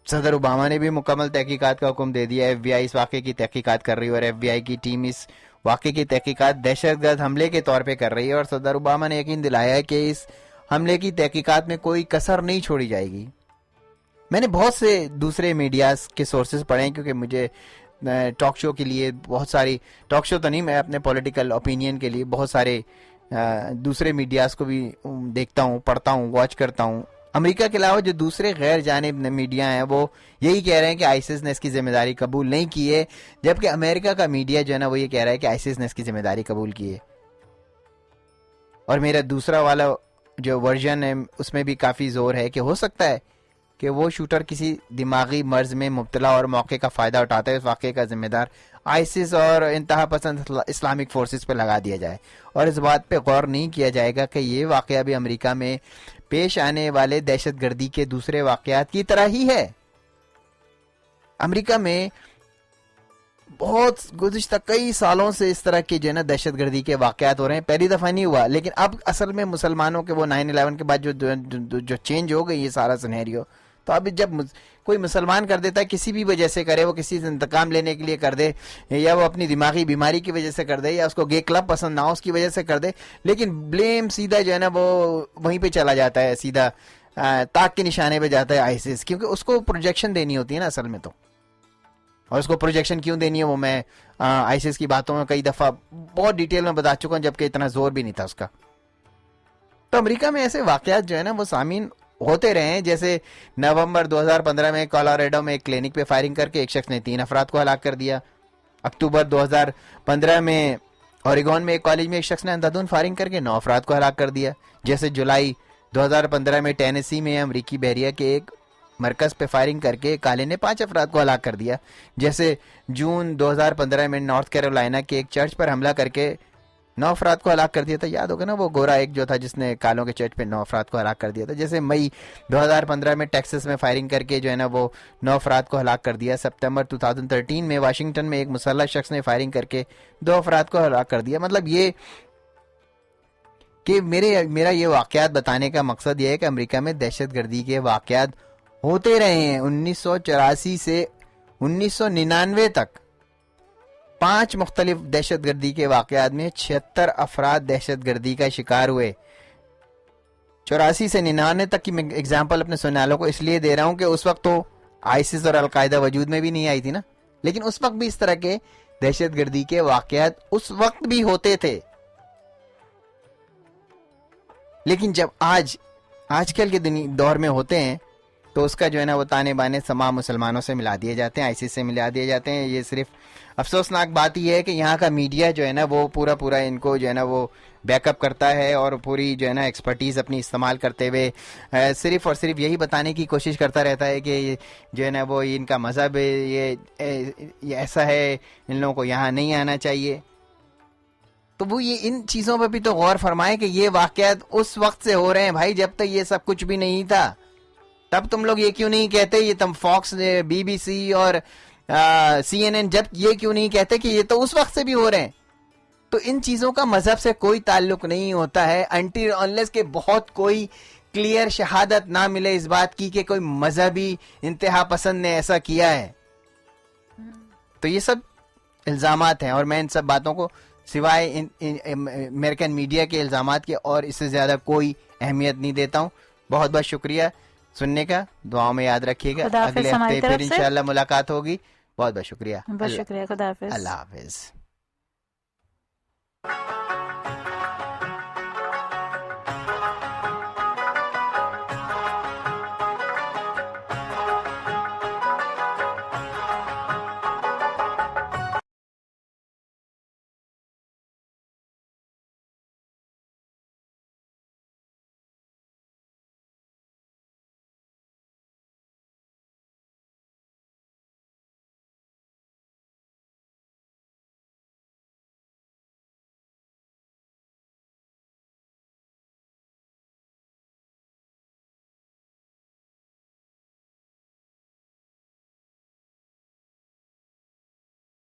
Speaker 1: صدر اوباما نے بھی مکمل تحقیقات کا حکم دے دیا. ایف بی آئی اس واقعے کی تحقیقات کر رہی ہے, اور ایف بی آئی کی ٹیم اس واقعے کی تحقیقات دہشت گرد حملے کے طور پہ کر رہی ہے, اور صدر اوباما نے یقین دلایا ہے کہ اس حملے کی تحقیقات میں کوئی کسر نہیں چھوڑی جائے گی. میں نے بہت سے دوسرے میڈیاز کے سورسز پڑھے ہیں, کیونکہ مجھے ٹاک شو کے لیے بہت ساری, ٹاک شو تو نہیں, میں اپنے پولیٹیکل اوپینین کے لیے بہت سارے دوسرے میڈیاز کو بھی دیکھتا ہوں, پڑھتا ہوں, واچ کرتا ہوں. امریکہ کے علاوہ جو دوسرے غیر جانب میڈیا ہیں وہ یہی کہہ رہے ہیں کہ آئسس نے اس کی ذمہ داری قبول نہیں کی ہے, جبکہ امریکہ کا میڈیا جو ہے نا وہ یہ کہہ رہا ہے کہ آئسس نے اس کی ذمہ داری قبول کی ہے. اور میرا دوسرا والا جو ورژن ہے اس میں بھی کافی زور ہے کہ ہو سکتا ہے کہ وہ شوٹر کسی دماغی مرض میں مبتلا اور موقع کا فائدہ اٹھاتا ہے اس واقعے کا ذمہ دار آئسس اور انتہا پسند اسلامک فورسز پہ لگا دیا جائے, اور اس بات پہ غور نہیں کیا جائے گا کہ یہ واقعہ بھی امریکہ میں پیش آنے والے دہشت گردی کے دوسرے واقعات کی طرح ہی ہے. امریکہ میں بہت گزشتہ کئی سالوں سے اس طرح کے جو ہے نا دہشت گردی کے واقعات ہو رہے ہیں, پہلی دفعہ نہیں ہوا, لیکن اب اصل میں مسلمانوں کے وہ 9/11 کے بعد جو چینج ہو گئی یہ سارا سینیریو, تو اب جب کوئی مسلمان کر دیتا ہے کسی بھی وجہ سے کرے, وہ کسی سے انتقام لینے کے لیے کر دے, یا وہ اپنی دماغی بیماری کی وجہ سے کر دے, یا اس کو گے کلب پسند نہ ہو اس کی وجہ سے کر دے, لیکن بلیم سیدھا جو ہے نا وہ وہیں پہ چلا جاتا ہے, سیدھا تاک کے نشانے پہ جاتا ہے آئسس, کیونکہ اس کو پروجیکشن دینی ہوتی ہے نا اصل میں تو. اور اس کو پروجیکشن کیوں دینی ہے وہ میں آئسس کی باتوں میں کئی دفعہ بہت ڈیٹیل میں بتا چکا ہوں, جبکہ اتنا زور بھی نہیں تھا اس کا. تو امریکہ میں ایسے واقعات جو ہے نا وہ سامعین ہوتے رہے ہیں, جیسے نومبر 2015 میں کولوراڈو میں ایک کلینک پہ فائرنگ کر کے ایک شخص نے 3 افراد کو ہلاک کر دیا. اکتوبر 2015 میں اوریگون میں ایک کالج میں ایک شخص نے اندھادھند فائرنگ کر کے 9 افراد کو ہلاک کر دیا. جیسے جولائی 2015 میں ٹینیسی میں امریکی بحریہ کے ایک مرکز پہ فائرنگ کر کے کالے نے 5 افراد کو ہلاک کر دیا. جیسے جون 2015 میں نارتھ کیرولائنا کے ایک چرچ پر حملہ کر کے 9 افراد کو ہلاک کر دیا تھا. یاد ہوگا نا وہ گورا ایک جو تھا جس نے کالوں کے چرچ پہ 9 افراد کو ہلاک کر دیا تھا. جیسے مئی 2015 میں ٹیکسس میں فائرنگ کر کے جو ہے نا وہ 9 افراد کو ہلاک کر دیا. سپتمبر 2013 میں واشنگٹن میں ایک مسلح شخص نے فائرنگ کر کے 2 افراد کو ہلاک کر دیا. مطلب یہ کہ میرا یہ واقعات بتانے کا مقصد یہ ہے کہ امریکہ میں دہشت گردی کے واقعات ہوتے رہے ہیں. 1984 سے 1999 تک 5 مختلف دہشت گردی کے واقعات میں 76 افراد دہشت گردی کا شکار ہوئے. 84 سے 99 تک کی میں اگزامپل اپنے سننے والوں کو اس لیے دے رہا ہوں کہ اس وقت تو آئسس اور القاعدہ وجود میں بھی نہیں آئی تھی نا, لیکن اس وقت بھی اس طرح کے دہشت گردی کے واقعات اس وقت بھی ہوتے تھے. لیکن جب آج کل کے دور میں ہوتے ہیں تو اس کا جو ہے نا وہ تانے بانے تمام مسلمانوں سے ملا دیے جاتے ہیں, آئسس سے ملا دیے جاتے ہیں. یہ صرف افسوسناک بات یہ ہے کہ یہاں کا میڈیا جو ہے نا وہ پورا ان کو جو ہے نا وہ بیک اپ کرتا ہے اور پوری جو ہے نا ایکسپرٹیز اپنی استعمال کرتے ہوئے صرف اور صرف یہی بتانے کی کوشش کرتا رہتا ہے کہ جو ہے نا وہ ان کا مذہب یہ ایسا ہے, ان لوگوں کو یہاں نہیں آنا چاہیے. تو وہ یہ ان چیزوں پہ بھی تو غور فرمائے کہ یہ واقعات اس وقت سے ہو رہے ہیں بھائی, جب تک یہ سب کچھ بھی نہیں تھا. تب تم لوگ یہ کیوں نہیں کہتے, یہ تم فاکس بی بی سی اور CNN جب یہ کیوں نہیں کہتے کہ یہ تو اس وقت سے بھی ہو رہے ہیں. تو ان چیزوں کا مذہب سے کوئی تعلق نہیں ہوتا ہے انٹل انلیس کہ بہت کوئی کلیئر شہادت نہ ملے اس بات کی کہ کوئی مذہبی انتہا پسند نے ایسا کیا ہے. تو یہ سب الزامات ہیں اور میں ان سب باتوں کو سوائے امریکن میڈیا کے الزامات کے اور اس سے زیادہ کوئی اہمیت نہیں دیتا ہوں. بہت بہت شکریہ سننے کا, دعاؤں میں یاد رکھیے گا. اگلے ہفتے پھر انشاءاللہ ملاقات ہوگی. بہت بہت شکریہ.
Speaker 2: بہت شکریہ. خدا حافظ.
Speaker 1: اللہ حافظ.